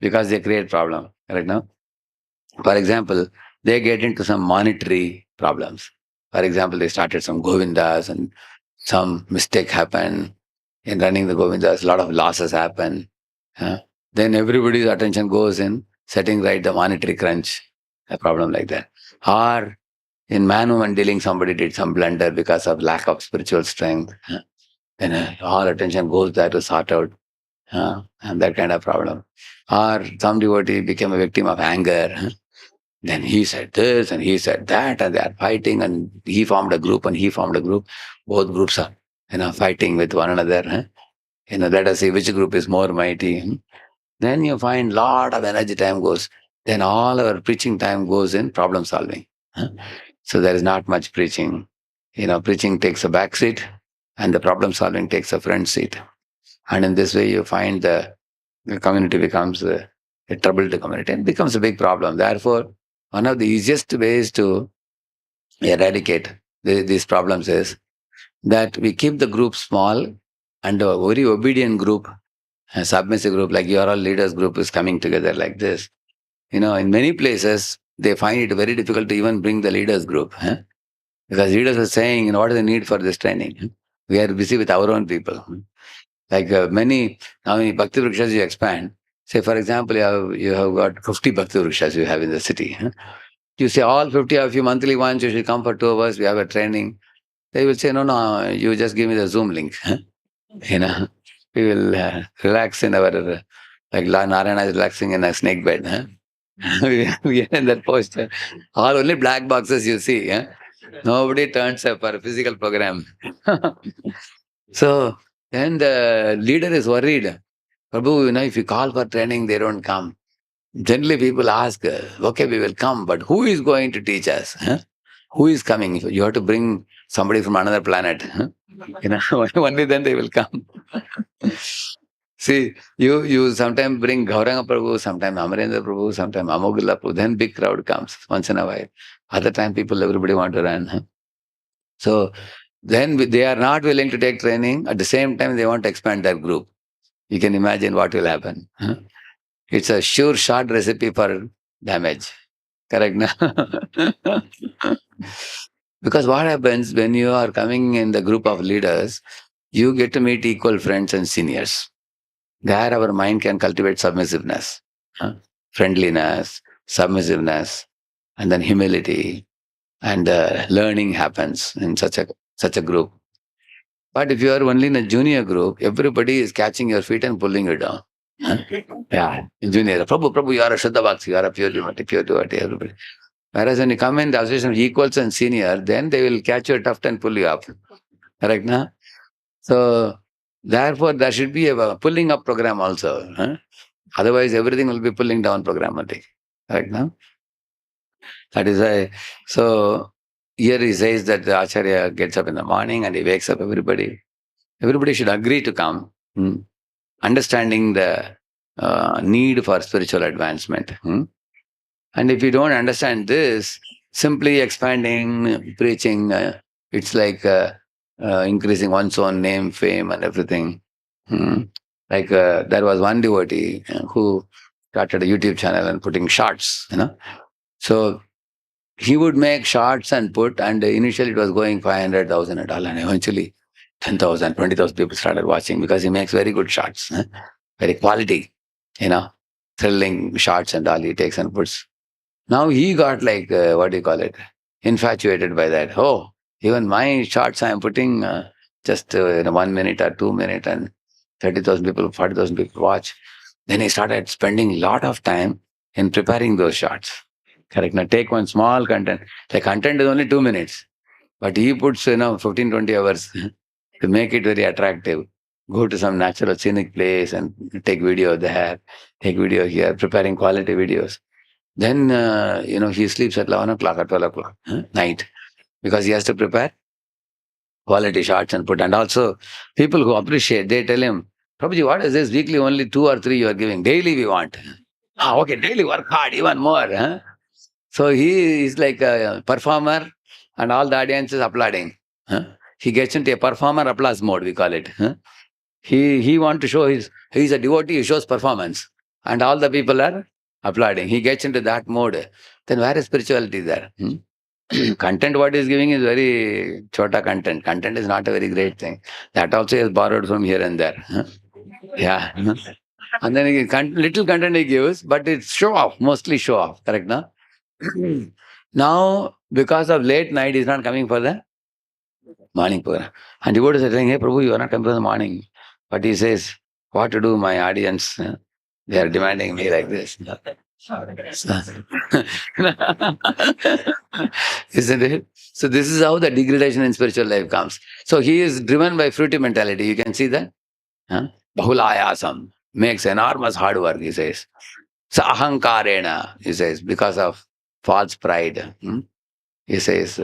because they create problem right now. For example, they get into some monetary problems. For example, they started some Govindas and some mistake happened in running the Govindas, a lot of losses happen. Then everybody's attention goes in setting right the monetary crunch, a problem like that. Or in man-woman dealing, somebody did some blunder because of lack of spiritual strength. Then all attention goes there to sort out and that kind of problem. Or some devotee became a victim of anger. Then he said this and he said that, and they are fighting, and he formed a group and he formed a group. Both groups are fighting with one another. Let us see which group is more mighty. Then you find lot of energy time goes. Then all our preaching time goes in problem solving. So there is not much preaching. Preaching takes a back seat and the problem solving takes a front seat. And in this way you find the community becomes a trouble to community and becomes a big problem. Therefore, one of the easiest ways to eradicate these problems is that we keep the group small and a very obedient group, a submissive group, like your all leaders group is coming together like this. In many places, they find it very difficult to even bring the leaders group. Because leaders are saying, what is the need for this training? We are busy with our own people. Like many Bhakti Vrikshas you expand. Say, for example, you have got 50 Bhakti Vrikshas you have in the city. You say, all 50 of you monthly once, you should come for 2 hours, we have a training. They will say, no, you just give me the Zoom link. We will relax in our, like Narayana is relaxing in a snake bed. we are in that posture. All only black boxes you see. Nobody turns up for a physical program. So then the leader is worried. Prabhu, if you call for training, they don't come. Generally, people ask, okay, we will come, but who is going to teach us? Who is coming? You have to bring somebody from another planet. Only then they will come. See, you sometimes bring Gauranga Prabhu, sometimes Amarendra Prabhu, sometimes Amogila Prabhu, then big crowd comes once in a while. Other time people, everybody want to run. So then they are not willing to take training. At the same time, they want to expand their group. You can imagine what will happen. It's a sure short recipe for damage. Correct? Na? Because what happens when you are coming in the group of leaders, you get to meet equal friends and seniors. There our mind can cultivate submissiveness, friendliness, submissiveness, and then humility, and learning happens in such a group. But if you are only in a junior group, everybody is catching your feet and pulling you down. Yeah, junior. Prabhu, you are a Shuddha Bhakti, you are a pure devotee, everybody. Whereas when you come in the association of equals and senior, then they will catch your tuft and pull you up. Correct, na? So, therefore, there should be a pulling up program also. Otherwise, everything will be pulling down program only. Correct, na? That is why. So, here he says that the Acharya gets up in the morning and he wakes up everybody. Everybody should agree to come, understanding the need for spiritual advancement. And if you don't understand this, simply expanding, preaching, it's like increasing one's own name, fame, and everything. Like there was one devotee who started a YouTube channel and putting shorts, So he would make shorts and put, and initially it was going 500,000 and all, and eventually 10,000, 20,000 people started watching because he makes very good shots, very quality, thrilling shots and all he takes and puts. Now he got like, what do you call it, infatuated by that. Oh, even my shots I am putting just in 1 minute or 2 minutes and 30,000 people, 40,000 people watch. Then he started spending a lot of time in preparing those shots. Correct. Now take one small content. The content is only 2 minutes, but he puts 15, 20 hours to make it very attractive. Go to some natural scenic place and take video there, take video here, preparing quality videos. Then, he sleeps at 11 o'clock or 12 o'clock night because he has to prepare quality shots and put. And also, people who appreciate, they tell him, Prabhuji, what is this? Weekly only 2 or 3 you are giving. Daily we want. Okay, daily work hard, even more. So he is like a performer and all the audience is applauding. He gets into a performer applause mode, we call it. He want to show he's a devotee, he shows performance. And all the people are applauding. He gets into that mode. Then where is spirituality there? Content what he's giving is very chota content. Content is not a very great thing. That also is borrowed from here and there. Yeah. And then little content he gives, but it's show off, mostly show off. Correct, no? Now, because of late night, he's not coming for the morning program. And devotees are saying, hey Prabhu, you are not coming for the morning. But he says, what to do, my audience? They are demanding me like this. Isn't it? So this is how the degradation in spiritual life comes. So he is driven by fruity mentality. You can see that. Bahulayasam makes enormous hard work, he says. Sahankarena, he says, because of false pride. He says,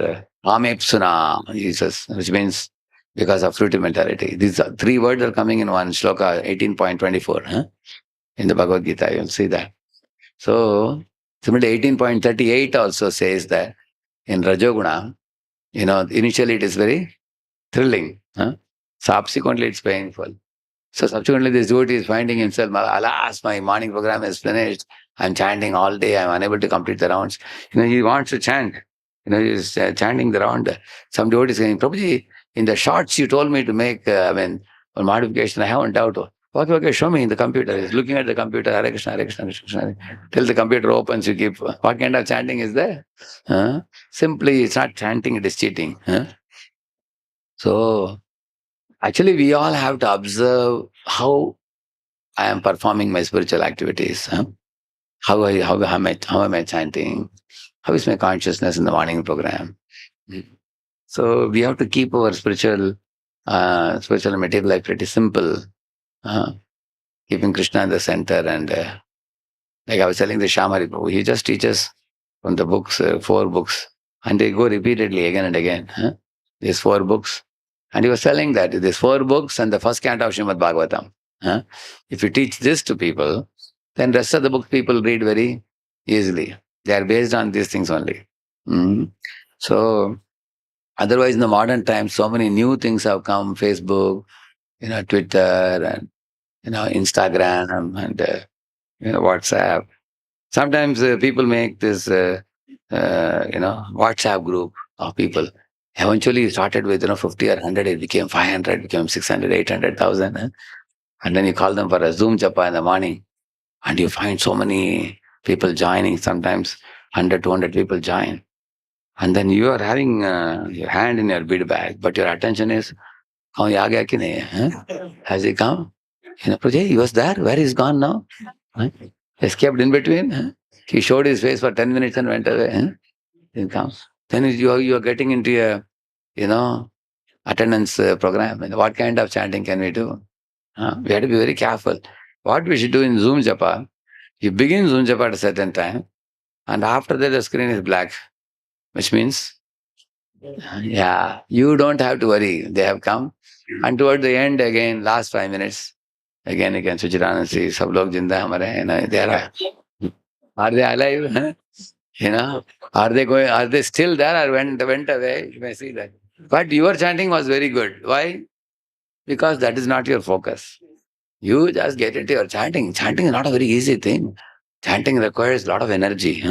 Amepsuna, he says, which means because of fruity mentality. These 3 words are coming in one shloka, 18.24. In the Bhagavad Gita, you'll see that. So, similarly, 18.38 also says that in Rajoguna, initially it is very thrilling. Subsequently, it's painful. So subsequently, this devotee is finding himself, alas, my morning program is finished. I'm chanting all day. I'm unable to complete the rounds. He wants to chant. He's chanting the round. Some devotee is saying, Prabhuji, in the shots you told me to make, one modification, I haven't doubt. Okay, show me in the computer. He's looking at the computer, Hare Krishna, Hare Krishna, Hare Krishna. Till the computer opens, you keep, what kind of chanting is there? Simply, it's not chanting, it is cheating. So, actually, we all have to observe how I am performing my spiritual activities. How am I chanting? How is my consciousness in the morning program? So we have to keep our spiritual and material life pretty simple, keeping Krishna in the center. And like I was telling the Shamari Prabhu, he just teaches from the books, 4 books, and they go repeatedly again and again. These 4 books. And he was telling that these 4 books and the first canto of Srimad Bhagavatam. If you teach this to people, then rest of the books people read very easily. They are based on these things only. So otherwise, in the modern times, so many new things have come: Facebook, Twitter, and Instagram, and WhatsApp. Sometimes people make this, WhatsApp group of people. Eventually, it started with 50 or 100, it became 500, became 600, 800,000. And then you call them for a Zoom japa in the morning, and you find so many people joining. Sometimes 100, 200 people join. And then you are having your hand in your bead bag, but your attention is, "Oh, yeah, gaya ki nahi hai? Huh? Has he come? Prajay, he was there. Where is gone now? Huh? Escaped in between. Huh? He showed his face for 10 minutes and went away. Huh? He comes. Then you are getting into a, attendance program. And what kind of chanting can we do? We have to be very careful. What we should do in Zoom japa, you begin Zoom japa at a certain time, and after that the screen is black, which means, yeah, you don't have to worry. They have come. And toward the end, again, last 5 minutes, again, switch it on and see, sab log jinda hamare hai, they are they alive? Huh? Are they still there or went away? You may see that. But your chanting was very good. Why? Because that is not your focus. You just get into your chanting. Chanting is not a very easy thing. Chanting requires a lot of energy.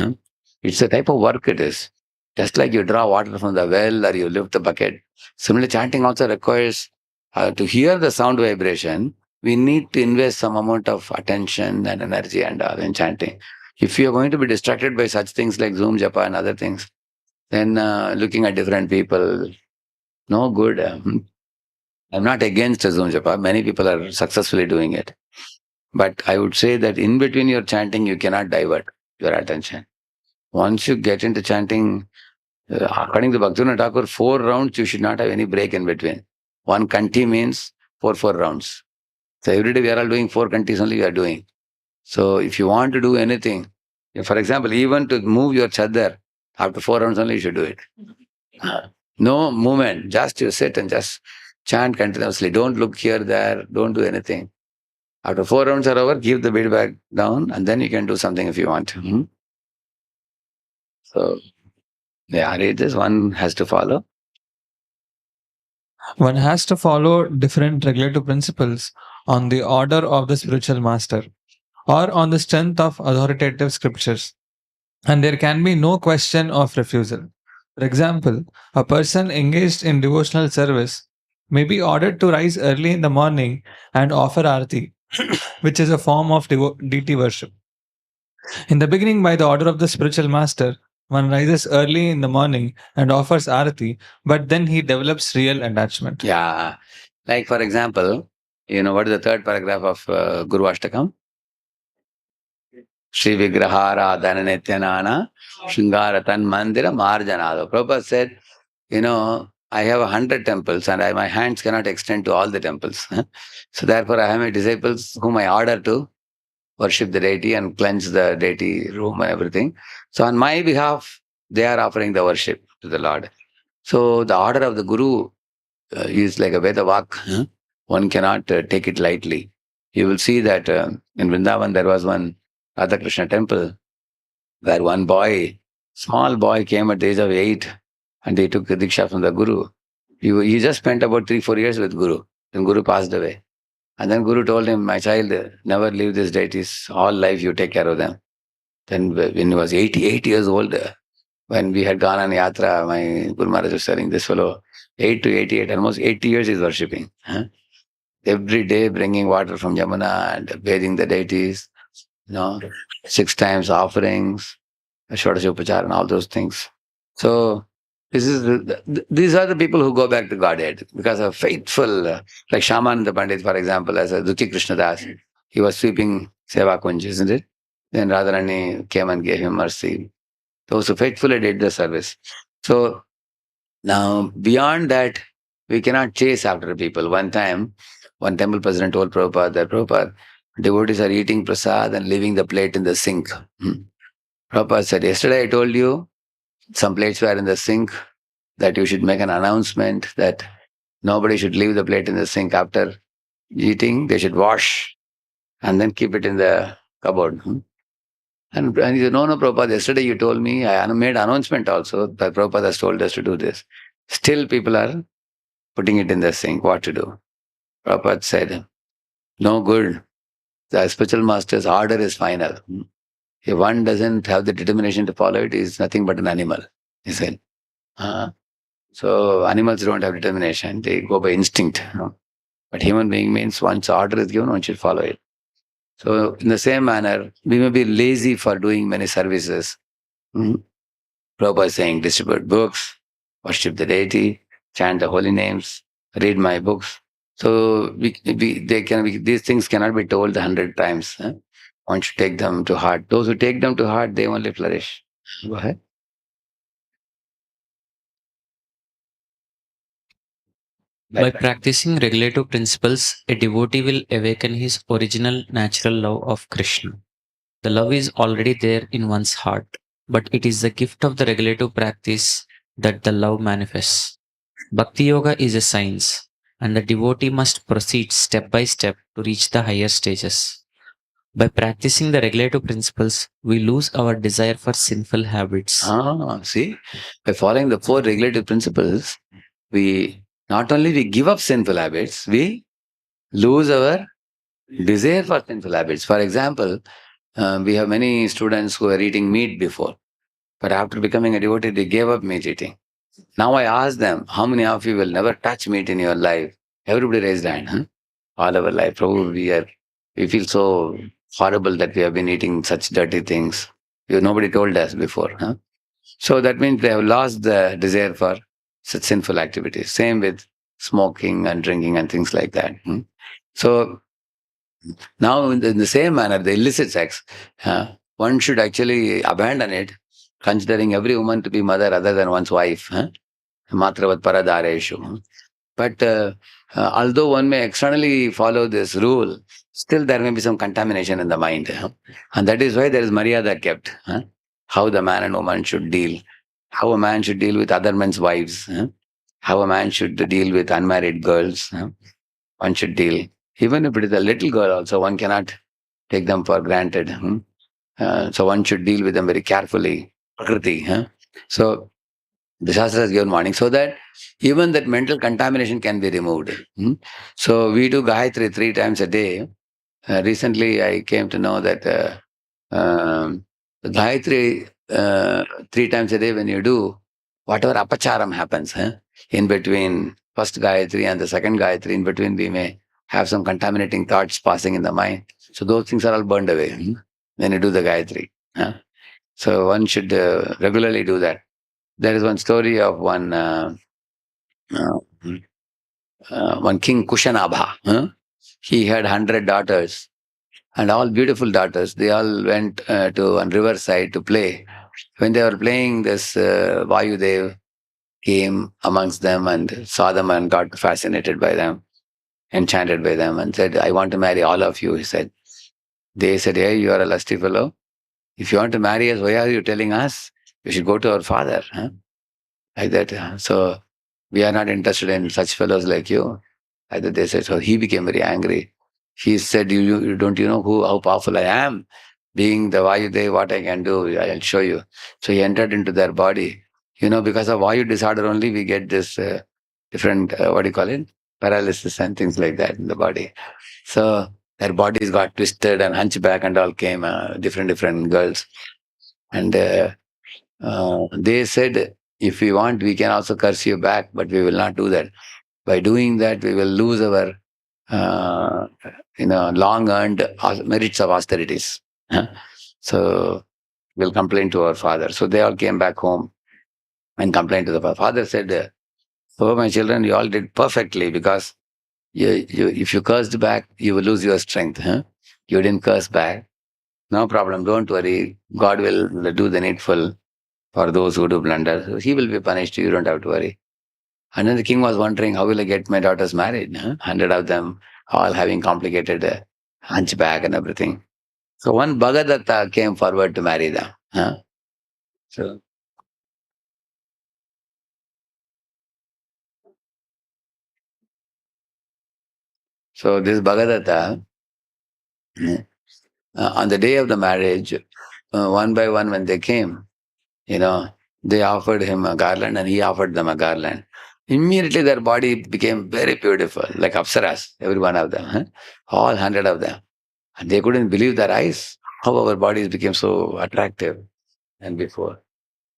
It's a type of work it is. Just like you draw water from the well or you lift the bucket. Similarly, chanting also requires, to hear the sound vibration, we need to invest some amount of attention and energy and all in chanting. If you are going to be distracted by such things like Zoom japa and other things, then looking at different people, no good. I'm not against Zoom japa. Many people are successfully doing it. But I would say that in between your chanting, you cannot divert your attention. Once you get into chanting, according to Bhaktivinoda Thakur, 4 rounds, you should not have any break in between. 1 kanti means 4 rounds. So every day we are all doing 4 kantis only we are doing. So if you want to do anything, for example, even to move your chadar, after 4 rounds only you should do it. No movement, just you sit and just chant continuously. Don't look here, there, don't do anything. After 4 rounds are over, keep the bead bag down and then you can do something if you want. So, yeah, read this. One has to follow. One has to follow different regulative principles on the order of the spiritual master or on the strength of authoritative scriptures. And there can be no question of refusal. For example, a person engaged in devotional service may be ordered to rise early in the morning and offer arati, which is a form of deity worship. In the beginning, by the order of the spiritual master, one rises early in the morning and offers arati, but then he develops real attachment. Yeah. Like, for example, what is the 3rd paragraph of Guru Ashtakam? Shri Vigrahara Dhananetyanana Shringaratan Mandira Marjanado. Prabhupada said, I have 100 temples and my hands cannot extend to all the temples. So therefore I have my disciples whom I order to worship the deity and cleanse the deity room and everything. So on my behalf, they are offering the worship to the Lord. So the order of the Guru is like a Veda Vak. One cannot take it lightly. You will see that in Vrindavan there was one Radha Krishna temple where one boy, small boy, came at the age of 8 and they took Diksha from the Guru. He just spent about 3-4 years with Guru. Then Guru passed away. And then Guru told him, my child, never leave these deities. All life you take care of them. Then when he was 88 years old, when we had gone on yatra, my Guru Maharaj was telling this fellow, 8 to 88, almost 80 years he's worshipping. Every day bringing water from Yamuna and bathing the deities, 6 times offerings, Shodash Upachara and all those things. So these are the people who go back to Godhead because of faithful, like Shamananda Pandit, for example, as a Duti Krishna Das. He was sweeping Seva Kunj, isn't it? Then Radharani came and gave him mercy. Those who faithfully did the service. So now, beyond that, we cannot chase after people. One time, one temple president told Prabhupada that, Prabhupada, devotees are eating prasad and leaving the plate in the sink. Prabhupada said, yesterday I told you some plates were in the sink, that you should make an announcement that nobody should leave the plate in the sink after eating. They should wash and then keep it in the cupboard. And he said, no, Prabhupada, yesterday you told me, I made announcement also that Prabhupada has told us to do this. Still people are putting it in the sink. What to do? Prabhupada said, no good. The spiritual master's order is final. If one doesn't have the determination to follow it, he is nothing but an animal, he said. So animals don't have determination. They go by instinct. But human being means once order is given, one should follow it. So in the same manner, we may be lazy for doing many services. Prabhupada is saying, distribute books, worship the deity, chant the holy names, read my books. So these things cannot be told 100 times. One should take them to heart. Those who take them to heart, they only flourish. Go ahead. By practicing regulative principles, a devotee will awaken his original natural love of Krishna. The love is already there in one's heart, but it is the gift of the regulative practice that the love manifests. Bhakti Yoga is a science, and the devotee must proceed step by step to reach the higher stages. By practicing the regulative principles, we lose our desire for sinful habits. See, by following the 4 regulative principles, we not only we give up sinful habits, we lose our desire for sinful habits. For example, we have many students who were eating meat before, but after becoming a devotee, they gave up meat eating. Now I ask them, how many of you will never touch meat in your life? Everybody raised hand. All our life, probably we feel so horrible that we have been eating such dirty things. Nobody told us before. So that means they have lost the desire for such sinful activities. Same with smoking and drinking and things like that. So now in the same manner, the illicit sex, one should actually abandon it, considering every woman to be mother other than one's wife. Matravat paradareshu. But although one may externally follow this rule, still there may be some contamination in the mind. And that is why there is maryada kept. How the man and woman should deal. How a man should deal with other men's wives. How a man should deal with unmarried girls. One should deal. Even if it is a little girl also, one cannot take them for granted. So one should deal with them very carefully. Prakriti. So the Shastra has given warning so that even that mental contamination can be removed. So we do Gayatri 3 times a day. Recently, I came to know that the Gayatri 3 times a day, when you do, whatever apacharam happens in between first Gayatri and the second Gayatri, in between we may have some contaminating thoughts passing in the mind. So those things are all burned away when you do the Gayatri. So one should regularly do that. There is one story of one king Kushanabha. He had 100 daughters, and all beautiful daughters. They all went to one riverside to play. When they were playing, this Vayudev came amongst them and saw them and got fascinated by them, enchanted by them, and said, I want to marry all of you, he said. They said, hey, you are a lusty fellow. If you want to marry us, why are you telling us? You should go to our father. Like that. So we are not interested in such fellows like you. Either they said. So he became very angry. He said, you don't you know how powerful I am? Being the Vayu, what I can do, I'll show you. So he entered into their body. Because of Vayu disorder only, we get this different, paralysis and things like that in the body. So their bodies got twisted and hunchback and all came, different girls. And they said, if we want, we can also curse you back, but we will not do that. By doing that, we will lose our, long-earned merits of austerities. So we'll complain to our father. So they all came back home and complained to the father. Father said, oh, my children, you all did perfectly, because if you cursed back, you will lose your strength. You didn't curse back. No problem, don't worry. God will do the needful for those who do blunder. So he will be punished, you don't have to worry. And then the king was wondering, how will I get my daughters married? 100 of them, all having complicated hunchback and everything. So one Bhagadatta came forward to marry them. So, so this Bhagadatta, on the day of the marriage, one by one when they came, they offered him a garland and he offered them a garland. Immediately their body became very beautiful, like apsaras, every one of them, all 100 of them. And they couldn't believe their eyes, how our bodies became so attractive than before.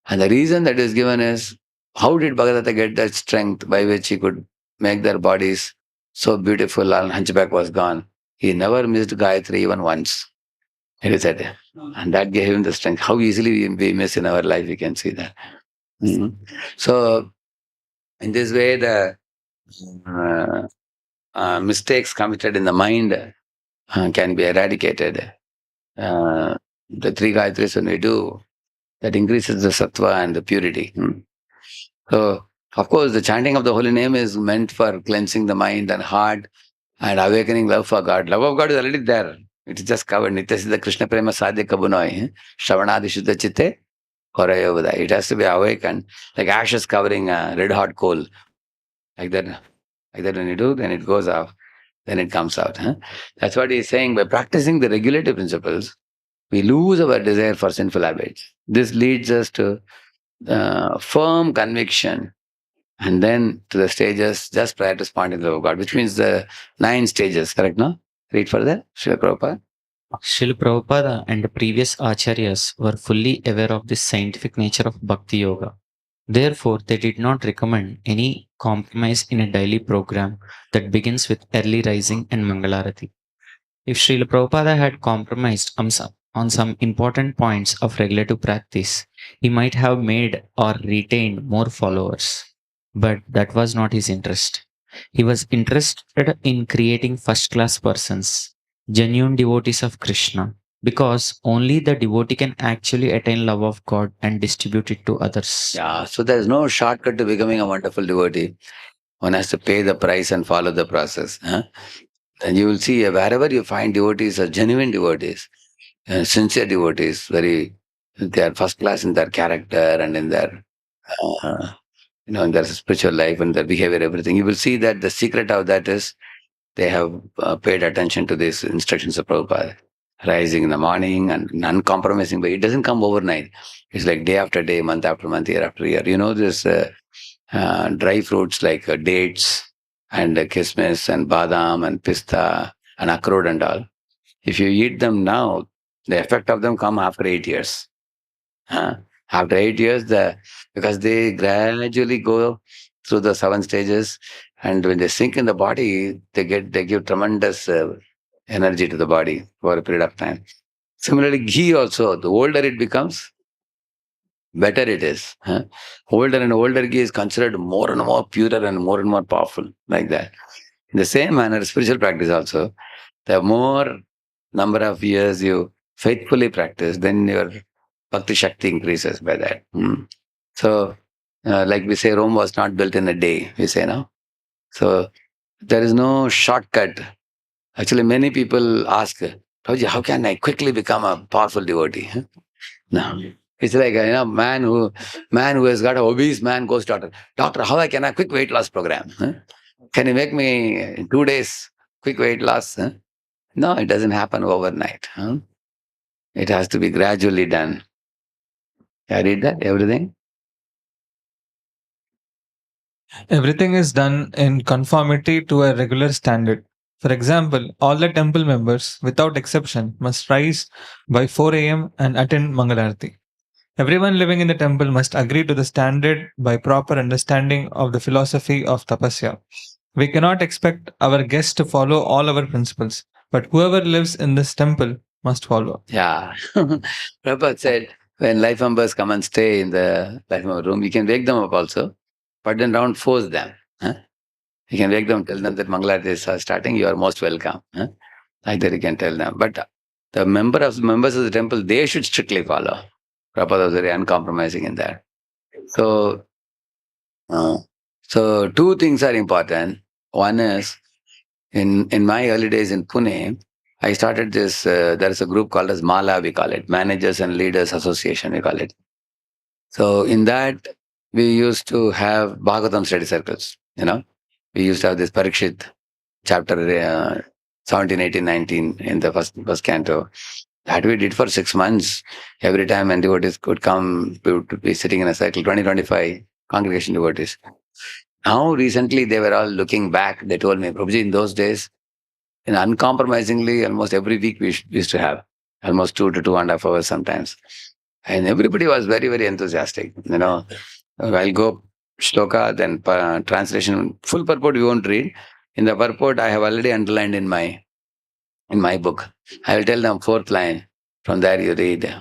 And the reason that is given is, how did Bhagadatta get that strength by which he could make their bodies so beautiful and hunchback was gone? He never missed Gayatri even once. It is said. And that gave him the strength. How easily we miss in our life, we can see that. So, in this way, the mistakes committed in the mind can be eradicated. The three Gayatris, when we do, that increases the sattva and the purity. So, of course, the chanting of the holy name is meant for cleansing the mind and heart and awakening love for God. Love of God is already there. It is just covered. Nityasiddha Krishna Prema Sadhya Kabunoi. Shravanadi Shuddha Chitte Korayavada. It has to be awakened. Like ashes covering a red hot coal. Like that. Like that when you do, then it goes off. Then it comes out. That's what he's saying. By practicing the regulative principles, we lose our desire for sinful habits. This leads us to firm conviction and then to the stages just prior to spontaneous love of God, which means the 9 stages, correct, no? Read further, Srila Prabhupada. Srila Prabhupada and the previous acharyas were fully aware of the scientific nature of Bhakti Yoga. Therefore, they did not recommend any compromise in a daily program that begins with early rising and Mangalarati. If Srila Prabhupada had compromised on some important points of regulative practice, he might have made or retained more followers. But that was not his interest. He was interested in creating first-class persons, genuine devotees of Krishna, because only the devotee can actually attain love of God and distribute it to others. Yeah, so there is no shortcut to becoming a wonderful devotee. One has to pay the price and follow the process. And you will see wherever you find devotees are genuine devotees, sincere devotees, they are first class in their character and in their uh, in their spiritual life and their behavior, everything. You will see that the secret of that is they have paid attention to these instructions of Prabhupada. Rising in the morning and uncompromising, but it doesn't come overnight. It's like day after day, month after month, year after year. This dry fruits like dates and kismis and badam and pista and akrod and all. If you eat them now, the effect of them come after 8 years. After 8 years, because they gradually go through the 7 stages, and when they sink in the body, they give tremendous energy to the body for a period of time. Similarly, ghee also, the older it becomes, better it is. Older and older ghee is considered more and more purer and more powerful, like that. In the same manner, spiritual practice also, the more number of years you faithfully practice, then your Bhakti Shakti increases by that. So, like we say, Rome was not built in a day, we say now. So, there is no shortcut. Actually, many people ask, Prabhuji, how can I quickly become a powerful devotee? No. It's like man who has got an obese man goes to doctor, how I can a quick weight loss program? Can you make me in 2 days quick weight loss? No, it doesn't happen overnight. It has to be gradually done. I read that, everything. Everything is done in conformity to a regular standard. For example, all the temple members, without exception, must rise by 4 a.m. and attend Mangalarti. Everyone living in the temple must agree to the standard by proper understanding of the philosophy of tapasya. We cannot expect our guests to follow all our principles, but whoever lives in this temple must follow. Yeah. Prabhupada said, when life members come and stay in the life member room, you can wake them up also, but then don't force them. You can wake them, tell them that Mangalarti is starting, you are most welcome. Like that you can tell them. But the members of the temple, they should strictly follow. Prabhupada was very uncompromising in that. So, two things are important. One is, in my early days in Pune, I started this, there is a group called as Mala, we call it, Managers and Leaders Association, we call it. So in that, we used to have Bhagavatam study circles, We used to have this Parikshit chapter 17, 18, 19 in the first canto. That we did for 6 months. Every time when devotees could come, we would be sitting in a circle, 20, 25 congregation devotees. Now, recently, they were all looking back. They told me, Prabhuji, in those days, uncompromisingly, almost every week we used to have almost 2 to 2.5 hours sometimes. And everybody was very, very enthusiastic. I'll go shloka, then translation, full purport we won't read. In the purport, I have already underlined in my book. I will tell them 4th line. From there you read,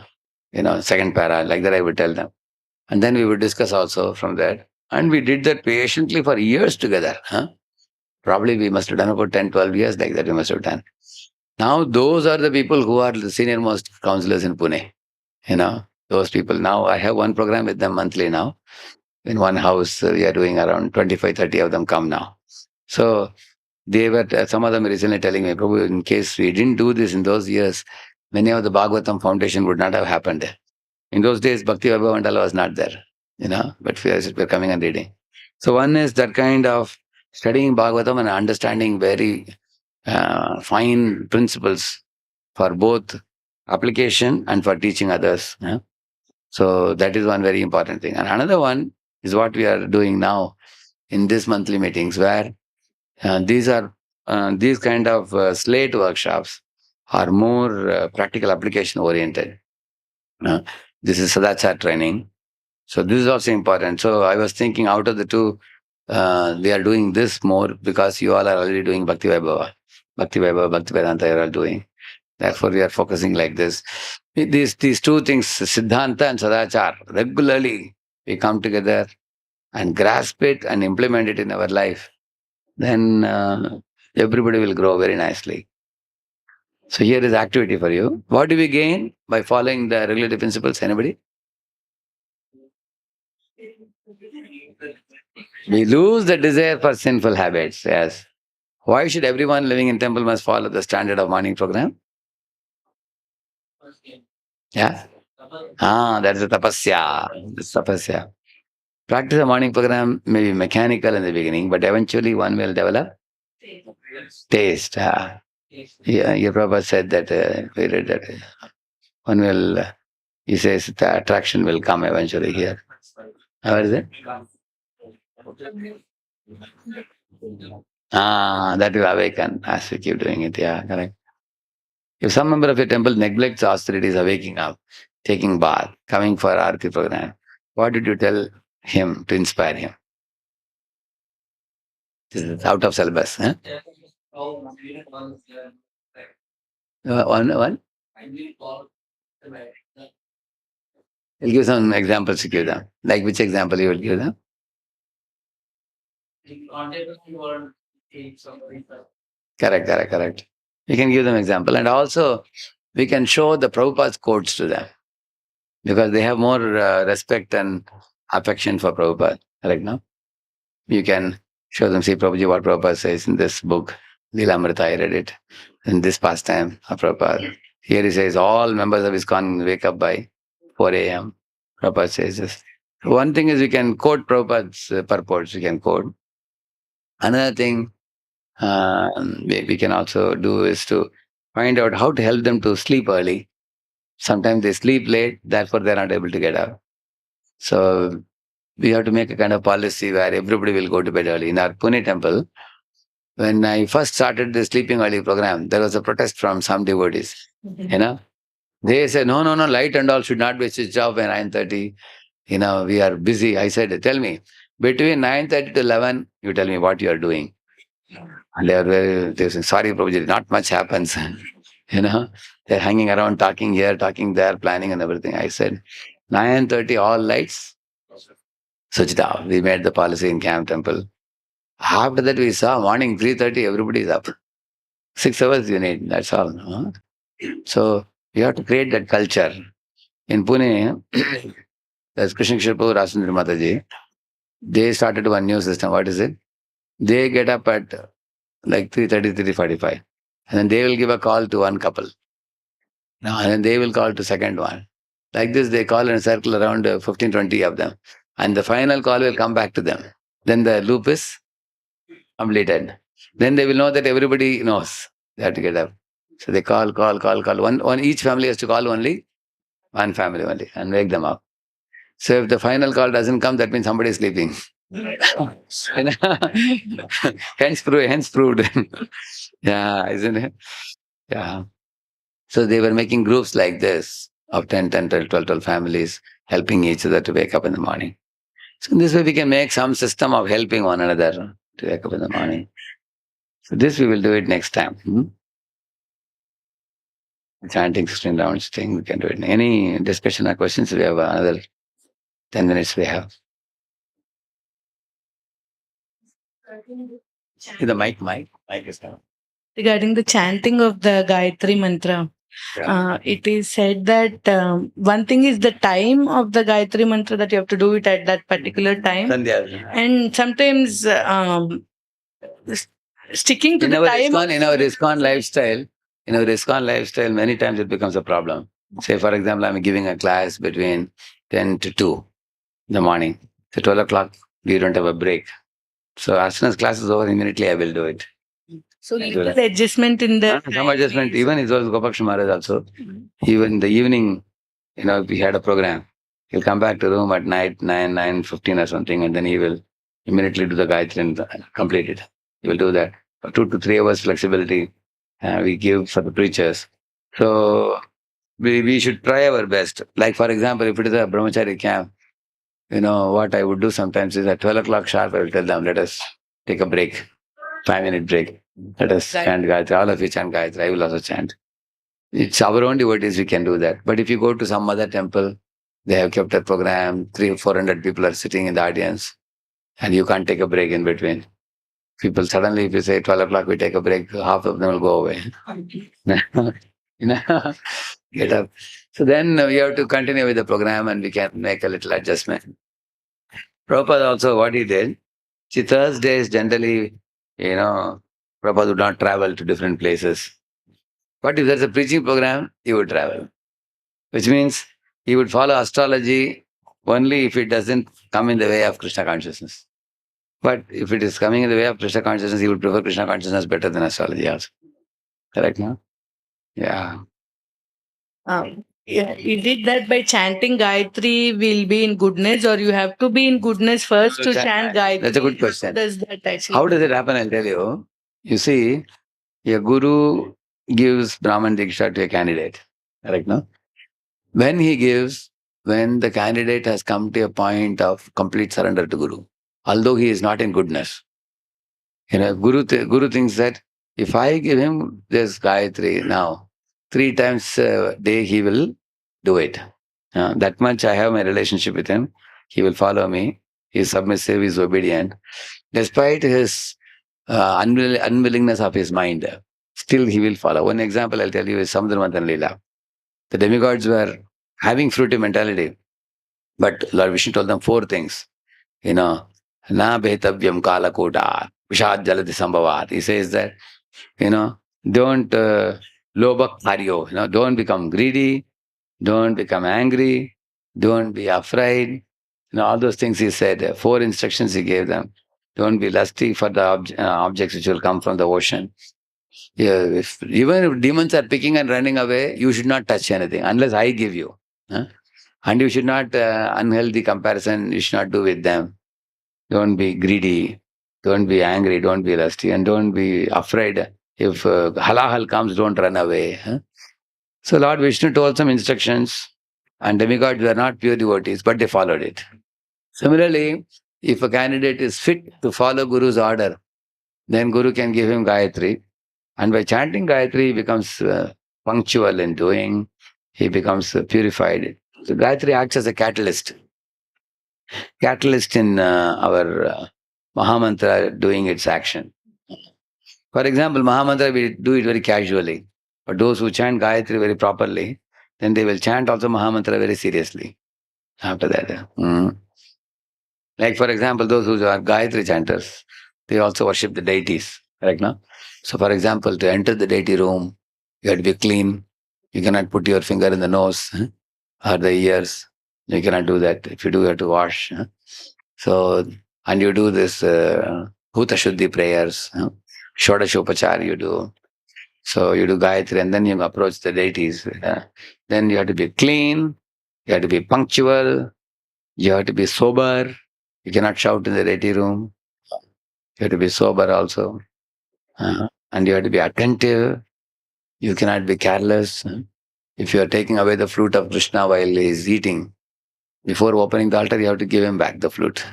second para. Like that I would tell them. And then we would discuss also from there. And we did that patiently for years together. Probably we must have done about 10, 12 years like that we must have done. Now those are the people who are the senior most counselors in Pune. Those people. Now I have one program with them monthly now. In one house, we are doing around 25, 30 of them come now. So they were, some of them recently telling me, Prabhu, in case we didn't do this in those years, many of the Bhagavatam foundation would not have happened. In those days, Bhakti Vaibhava Mandala was not there, but we're coming and reading. So one is that kind of studying Bhagavatam and understanding very fine principles for both application and for teaching others. So that is one very important thing. And another one is what we are doing now in these monthly meetings, where these kind of slate workshops are more practical application oriented. This is Sadachar training. So this is also important. So I was thinking out of the two, we are doing this more because you all are already doing Bhakti Vaibhava, Bhakti Vedanta you are all doing. Therefore, we are focusing like this. These two things, Siddhanta and Sadachar, regularly we come together and grasp it and implement it in our life. Then everybody will grow very nicely. So here is activity for you. What do we gain by following the regulative principles? Anybody? We lose the desire for sinful habits. Yes. Why should everyone living in temple must follow the standard of morning program? Yeah. That's a tapasya. That's tapasya. Practice a morning program may be mechanical in the beginning, but eventually one will develop taste. Yeah, your Prabhupada said that, we read that one will, he says the attraction will come eventually here. What is it? That will awaken as we keep doing it. Yeah, correct. If some member of your temple neglects austerities of waking up, taking bath, coming for Aarti program, what did you tell him to inspire him? This is out of syllabus. Huh? One? I'll give some examples to give them. Like which example you will give them? Correct. We can give them example. And also, we can show the Prabhupada's quotes to them. Because they have more respect and affection for Prabhupada. Correct, no? You can show them, see Prabhuji, what Prabhupada says in this book, Leelamrita, I read it. In this pastime of Prabhupada. Here he says, all members of ISKCON wake up by 4 a.m. Prabhupada says this. One thing is we can quote Prabhupada's purports, we can quote. Another thing we can also do is to find out how to help them to sleep early. Sometimes they sleep late, therefore they're not able to get up. So we have to make a kind of policy where everybody will go to bed early. In our Pune temple, when I first started the sleeping early program, there was a protest from some devotees. They said, no, light and all should not be switched off at 9:30. We are busy. I said, tell me, between 9:30 to 11, you tell me what you are doing. And they were saying, sorry, Prabhuji, not much happens. They're hanging around, talking here, talking there, planning and everything. I said, 9:30, all lights switched off. We made the policy in Camp Temple. After that, we saw morning 3:30, everybody is up. 6 hours you need, that's all. So you have to create that culture. In Pune, there's Krishna Kshirpur Rasundri Mataji. They started one new system. What is it? They get up at like 3:30, 3:45. And then they will give a call to one couple. Now, and then they will call to second one. Like this, they call in a circle around 15, 20 of them. And the final call will come back to them. Then the loop is completed. Then they will know that everybody knows they have to get up. So they call. Each family has to call only one family only and wake them up. So if the final call doesn't come, that means somebody is sleeping. hence proved. Yeah, isn't it? Yeah. So they were making groups like this of 10, 10, 12, 12, 12 families helping each other to wake up in the morning. So in this way we can make some system of helping one another to wake up in the morning. So this we will do it next time. Chanting 16 rounds thing, we can do it. Any discussion or questions? We have another 10 minutes we have. The mic is down. Regarding the chanting of the Gayatri mantra, it is said that one thing is the time of the Gayatri mantra, that you have to do it at that particular time. And sometimes sticking to in the our time. in our ISKCON lifestyle, many times it becomes a problem. Say, for example, I'm giving a class between 10 to 2 in the morning. So 12 o'clock, we don't have a break. So as soon as class is over, immediately I will do it. So little adjustment in the some adjustment. Even it was Gopaksh Maharaj also. Even in the evening, we had a program. He'll come back to room at night, 9:15 or something, and then he will immediately do the Gayatri and complete it. He will do that. 2 to 3 hours flexibility we give for the preachers. So we should try our best. Like, for example, if it is a brahmachari camp, what I would do sometimes is at 12 o'clock sharp, I will tell them, let us take a break, 5-minute break. Let us chant Gayatri. All of you chant Gayatri. I will also chant. It's our own devotees, we can do that. But if you go to some other temple, they have kept a program, 300-400 people are sitting in the audience, and you can't take a break in between. People suddenly, if you say 12 o'clock, we take a break, half of them will go away. Get up. So then we have to continue with the program and we can make a little adjustment. Prabhupada also, what he did, see, Thursdays generally, Prabhupada would not travel to different places. But if there's a preaching program, he would travel. Which means he would follow astrology only if it doesn't come in the way of Krishna consciousness. But if it is coming in the way of Krishna consciousness, he would prefer Krishna consciousness better than astrology also. Correct, no? Yeah. You did that by chanting Gayatri will be in goodness, or you have to be in goodness first to chant Gayatri? That's a good question. How does that actually? How does it happen? I'll tell you. You see, a guru gives Brahman Diksha to a candidate. Correct, no? When the candidate has come to a point of complete surrender to Guru, although he is not in goodness, Guru thinks that if I give him this Gayatri now, 3 times a day he will do it. That much I have my relationship with him. He will follow me. He is submissive, he is obedient. Despite his unwillingness of his mind, still he will follow. One example I'll tell you is Samudramanthan Leela. The demigods were having fruity mentality. But Lord Vishnu told them 4 things. Na behtavyam kala kota, vishad jalati sambhavat. He says that, don't lobak haryo, don't become greedy, don't become angry, don't be afraid. All those things he said. 4 instructions he gave them. Don't be lusty for the objects which will come from the ocean. Yeah, even if demons are picking and running away, you should not touch anything unless I give you. And you should not, unhealthy comparison, you should not do with them. Don't be greedy, don't be angry, don't be lusty, and don't be afraid. If halahal comes, don't run away. So Lord Vishnu told some instructions, and demigods were not pure devotees, but they followed it. Similarly, if a candidate is fit to follow Guru's order, then Guru can give him Gayatri. And by chanting Gayatri, he becomes punctual in doing, he becomes purified. So Gayatri acts as a catalyst in our Mahamantra doing its action. For example, Mahamantra, we do it very casually. But those who chant Gayatri very properly, then they will chant also Mahamantra very seriously after that. Like for example, those who are Gayatri chanters, they also worship the deities, correct now? So for example, to enter the deity room, you have to be clean. You cannot put your finger in the nose or the ears. You cannot do that. If you do, you have to wash. So, and you do this Bhuta Shuddhi prayers, Shodashopachar you do. So you do Gayatri and then you approach the deities. Then you have to be clean, you have to be punctual, you have to be sober. You cannot shout in the deity room. You have to be sober also. And you have to be attentive. You cannot be careless. If you are taking away the flute of Krishna while he is eating, before opening the altar, you have to give him back the flute.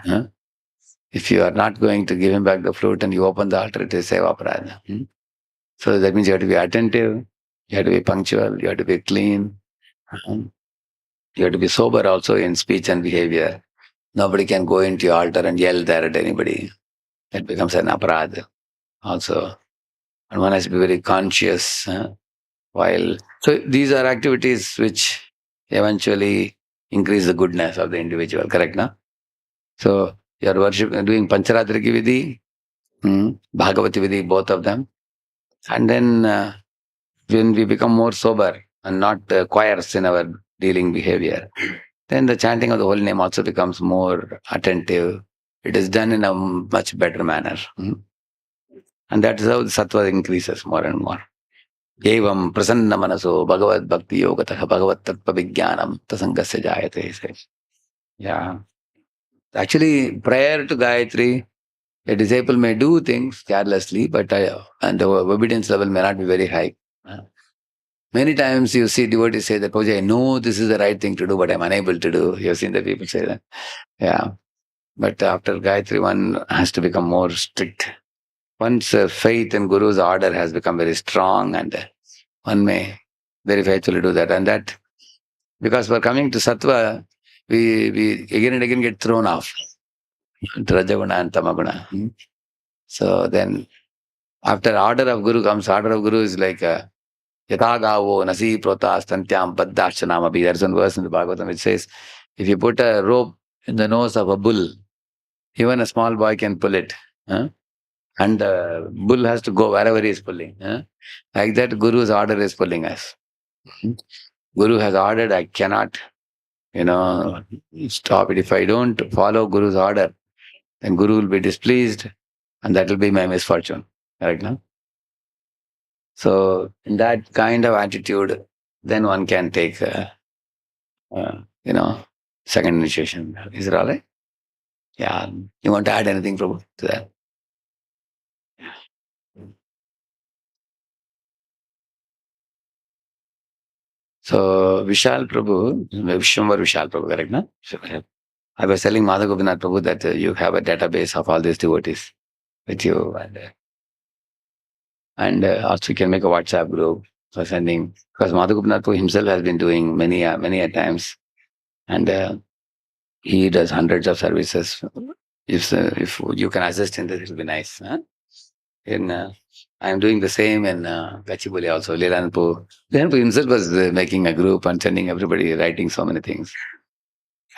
If you are not going to give him back the flute and you open the altar, it is seva aparadha. So that means you have to be attentive, you have to be punctual, you have to be clean, you have to be sober also in speech and behavior. Nobody can go into your altar and yell there at anybody. That becomes an aparadha also. And one has to be very conscious while. So these are activities which eventually increase the goodness of the individual, correct now? So you are doing Pancharatriki Vidhi, Bhagavati Vidhi, both of them. And then when we become more sober and not choirs in our dealing behavior, then the chanting of the holy name also becomes more attentive. It is done in a much better manner. And that is how the sattva increases more and more. Evam prasanna manaso bhagavad bhakti yogatah bhagavad tattva vijnanam tasangasya jayate. Yeah. Actually, prior to Gayatri, a disciple may do things carelessly, but and the obedience level may not be very high. Many times you see devotees say that, Pooja, I know this is the right thing to do, but I'm unable to do. You've seen the people say that. Yeah. But after Gayatri, one has to become more strict. Once faith in Guru's order has become very strong, and one may very faithfully do that. And that, because we're coming to Sattva, we again and again get thrown off to Rajaguna and Tamaguna. So then, after order of Guru comes, order of Guru is like Yatagavo nasi prota stantyam paddashanamabi. There's one verse in the Bhagavatam which says, if you put a rope in the nose of a bull, even a small boy can pull it. And the bull has to go wherever he is pulling. Like that, Guru's order is pulling us. Guru has ordered, I cannot, stop it. If I don't follow Guru's order, then Guru will be displeased and that will be my misfortune. Right now? So, in that kind of attitude, then one can take, second initiation. Is it all right? Yeah. You want to add anything, Prabhu, to that? So, Vishal Prabhu, Vishwambar Vishal Prabhu, correct? No? I was telling Madha Gopinath Prabhu that you have a database of all these devotees with you. And also you can make a WhatsApp group for sending, because Madha Gopinath Prabhu himself has been doing many a times. And he does hundreds of services. If you can assist in this, it will be nice. I am doing the same in Gachibowli also. Leelanpur himself was making a group and sending everybody, writing so many things.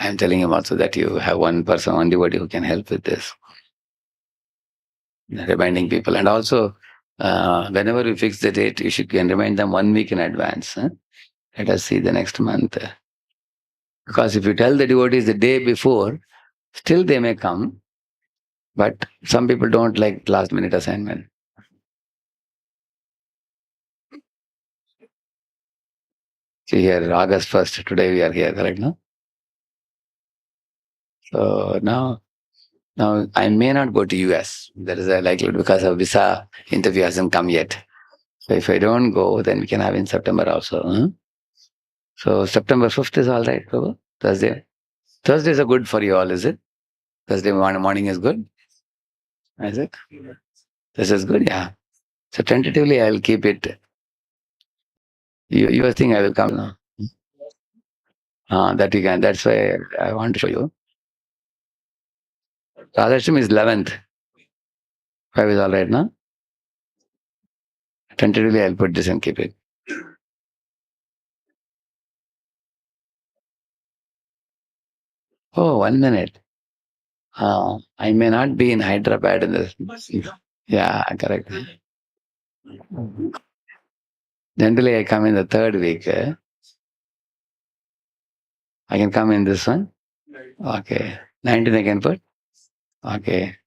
I am telling him also that you have one person, one devotee who can help with this. Reminding people. And also, whenever you fix the date, you can remind them 1 week in advance. Let us see the next month. Because if you tell the devotees the day before, still they may come. But some people don't like last minute assignment. See here, August 1st, today we are here, correct? No? So now I may not go to US. There is a likelihood because of visa interview hasn't come yet. So if I don't go, then we can have in September also. So September 5th is all right, Prabhu? Thursday. Thursdays are good for you all, is it? Thursday morning is good? Is it? This is good, yeah. So tentatively I will keep it. You think I will come now? That you can. That's why I want to show you. Radheshyam is 11th. 5 is all right, no? Tentatively I'll put this and keep it. Oh, 1 minute. I may not be in Hyderabad in this. Yeah, correct. Generally, I come in the third week. I can come in this one. Okay. 19 I can put. Okay.